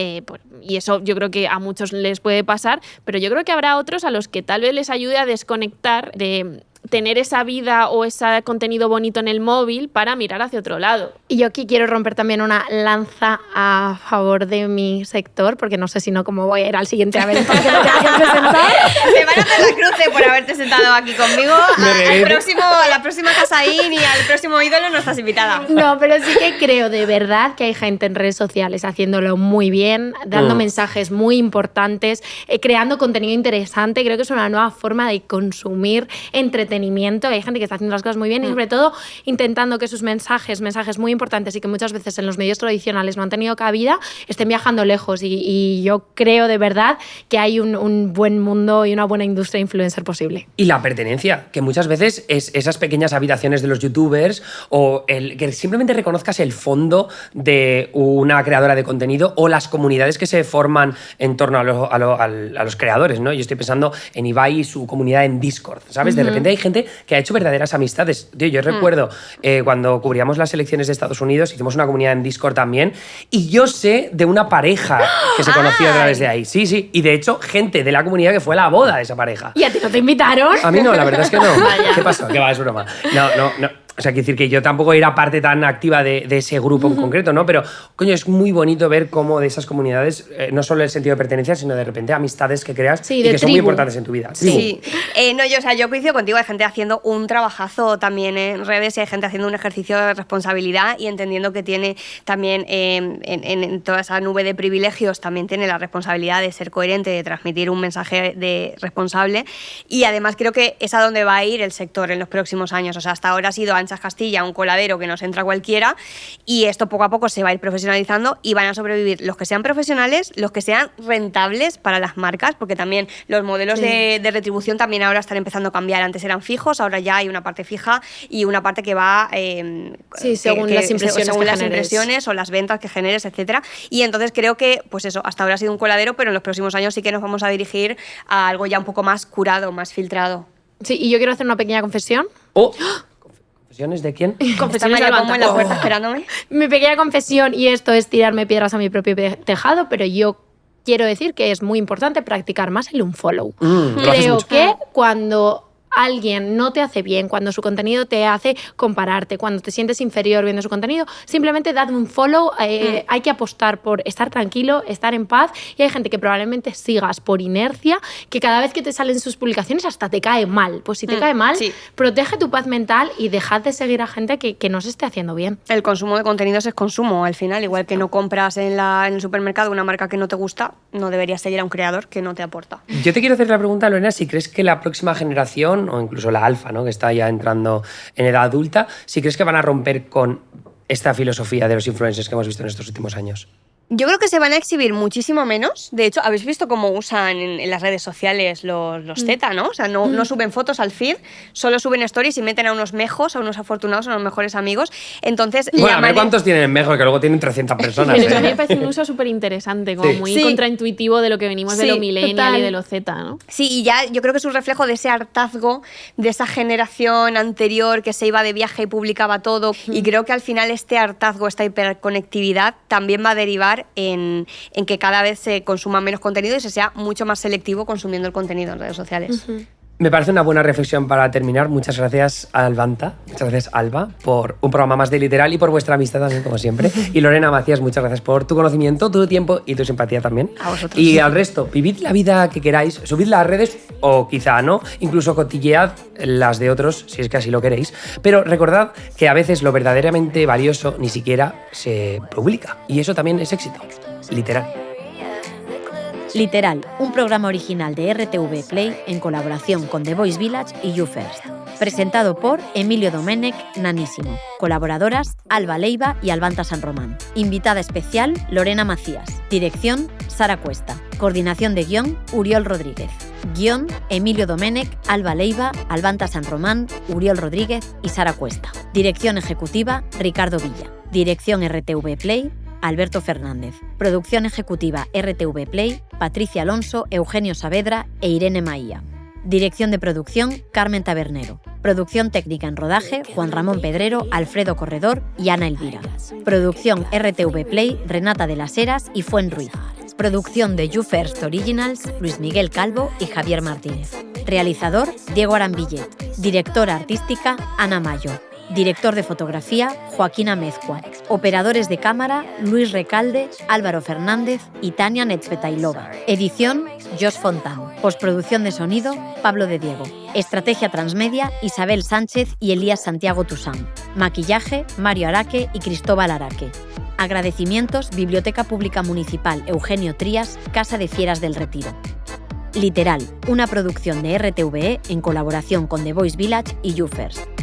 y eso yo creo que a muchos les puede pasar, pero yo creo que habrá otros a los que tal vez les ayude a desconectar desconectar de tener esa vida o ese contenido bonito en el móvil para mirar hacia otro lado. Y yo aquí quiero romper también una lanza a favor de mi sector, porque no sé si no cómo voy a ir al siguiente evento que me tenga que presentar. Te van a hacer la cruce por haberte sentado aquí conmigo. A la próxima Casaín y al próximo ídolo no estás invitada. No, pero sí que creo de verdad que hay gente en redes sociales haciéndolo muy bien, dando mensajes muy importantes, creando contenido interesante. Creo que es una nueva forma de consumir entretenimiento. Hay gente que está haciendo las cosas muy bien y sobre todo intentando que sus mensajes muy importantes y que muchas veces en los medios tradicionales no han tenido cabida, estén viajando lejos. Y yo creo de verdad que hay un buen mundo y una buena industria influencer posible. Y la pertenencia, que muchas veces es esas pequeñas habitaciones de los youtubers o que simplemente reconozcas el fondo de una creadora de contenido o las comunidades que se forman en torno a los creadores, ¿no? Yo estoy pensando en Ibai y su comunidad en Discord, ¿sabes? De repente hay gente que ha hecho verdaderas amistades. Tío, yo recuerdo cuando cubríamos las elecciones de Estados Unidos, hicimos una comunidad en Discord también, y yo sé de una pareja que se conoció a través de ahí. Sí, sí. Y de hecho, gente de la comunidad que fue a la boda de esa pareja. ¿Y a ti no te invitaron? A mí no, la verdad es que no. ¿Qué pasó? ¿Qué va? Es broma. No. O sea, quiero decir que yo tampoco era parte tan activa de ese grupo en concreto, ¿no? Pero, coño, es muy bonito ver cómo de esas comunidades, no solo el sentido de pertenencia, sino de repente amistades que creas y que son muy importantes en tu vida. Sí. Yo coincido contigo. Hay gente haciendo un trabajazo también en redes y hay gente haciendo un ejercicio de responsabilidad y entendiendo que tiene también en toda esa nube de privilegios también tiene la responsabilidad de ser coherente, de transmitir un mensaje responsable. Y además creo que es a donde va a ir el sector en los próximos años. O sea, hasta ahora ha sido Anchas Castilla, un coladero que nos entra cualquiera, y esto poco a poco se va a ir profesionalizando y van a sobrevivir los que sean profesionales, los que sean rentables para las marcas, porque también los modelos de retribución también ahora están empezando a cambiar. Antes eran fijos, ahora ya hay una parte fija y una parte que va según las impresiones o las ventas que generes, etcétera. Y entonces creo que, pues eso, hasta ahora ha sido un coladero, pero en los próximos años sí que nos vamos a dirigir a algo ya un poco más curado, más filtrado. Sí, y yo quiero hacer una pequeña confesión. ¿Confesiones de quién? Confesiones de Pongo en la puerta esperándome. Mi pequeña confesión, y esto es tirarme piedras a mi propio tejado, pero yo quiero decir que es muy importante practicar más el unfollow. Creo que cuando alguien no te hace bien, cuando su contenido te hace compararte, cuando te sientes inferior viendo su contenido, simplemente dadme un follow. Hay que apostar por estar tranquilo, estar en paz, y hay gente que probablemente sigas por inercia, que cada vez que te salen sus publicaciones hasta te cae mal. Pues si te cae mal, protege tu paz mental y dejad de seguir a gente que no se esté haciendo bien. El consumo de contenidos es consumo al final, igual que no compras en el supermercado una marca que no te gusta, no deberías seguir a un creador que no te aporta. Yo te quiero hacer la pregunta, Lorena, si crees que la próxima generación, o incluso la alfa, ¿no?, que está ya entrando en edad adulta, si crees que van a romper con esta filosofía de los influencers que hemos visto en estos últimos años. Yo creo que se van a exhibir muchísimo menos. De hecho, habéis visto cómo usan en las redes sociales los Z, ¿no? O sea, no suben fotos al feed, solo suben stories y meten a unos mejos, a unos afortunados, a los mejores amigos. Entonces, bueno, a ver cuántos tienen en Mejo, que luego tienen 300 personas. Pero a mí me parece un uso súper interesante, como muy contraintuitivo de lo que venimos de lo millennial y de lo Z, ¿no? Sí, y ya yo creo que es un reflejo de ese hartazgo de esa generación anterior que se iba de viaje y publicaba todo. Y creo que al final este hartazgo, esta hiperconectividad, también va a derivar en que cada vez se consuma menos contenido y se sea mucho más selectivo consumiendo el contenido en redes sociales. Me parece una buena reflexión para terminar. Muchas gracias a Albanta, muchas gracias Alba, por un programa más de Literal y por vuestra amistad también, como siempre. Y Lorena Macías, muchas gracias por tu conocimiento, tu tiempo y tu simpatía también. A vosotros. Y al resto, vivid la vida que queráis, subid las redes o quizá no, incluso cotillead las de otros, si es que así lo queréis. Pero recordad que a veces lo verdaderamente valioso ni siquiera se publica. Y eso también es éxito. Literal. Literal, un programa original de RTV Play en colaboración con The Voice Village y You First. Presentado por Emilio Domènech, Nanísimo. Colaboradoras Alba Leiva y Albanta San Román. Invitada especial Lorena Macías. Dirección Sara Cuesta. Coordinación de guión Uriol Rodríguez. Guión Emilio Domènech, Alba Leiva, Albanta San Román, Uriol Rodríguez y Sara Cuesta. Dirección ejecutiva Ricardo Villa. Dirección RTV Play Alberto Fernández. Producción ejecutiva RTV Play, Patricia Alonso, Eugenio Saavedra e Irene Maía. Dirección de producción, Carmen Tabernero. Producción técnica en rodaje, Juan Ramón Pedrero, Alfredo Corredor y Ana Elvira. Producción RTV Play, Renata de las Heras y Fuen Ruiz. Producción de You First Originals, Luis Miguel Calvo y Javier Martínez. Realizador, Diego Arambillet. Directora artística, Ana Mayo. Director de fotografía, Joaquín Amezcua. Operadores de cámara, Luis Recalde, Álvaro Fernández y Tania Netzbetailova. Edición, Josh Fontan. Postproducción de sonido, Pablo de Diego. Estrategia transmedia, Isabel Sánchez y Elías Santiago Tusán. Maquillaje, Mario Araque y Cristóbal Araque. Agradecimientos, Biblioteca Pública Municipal Eugenio Trías, Casa de Fieras del Retiro. Literal, una producción de RTVE en colaboración con The Voice Village y YouFirst.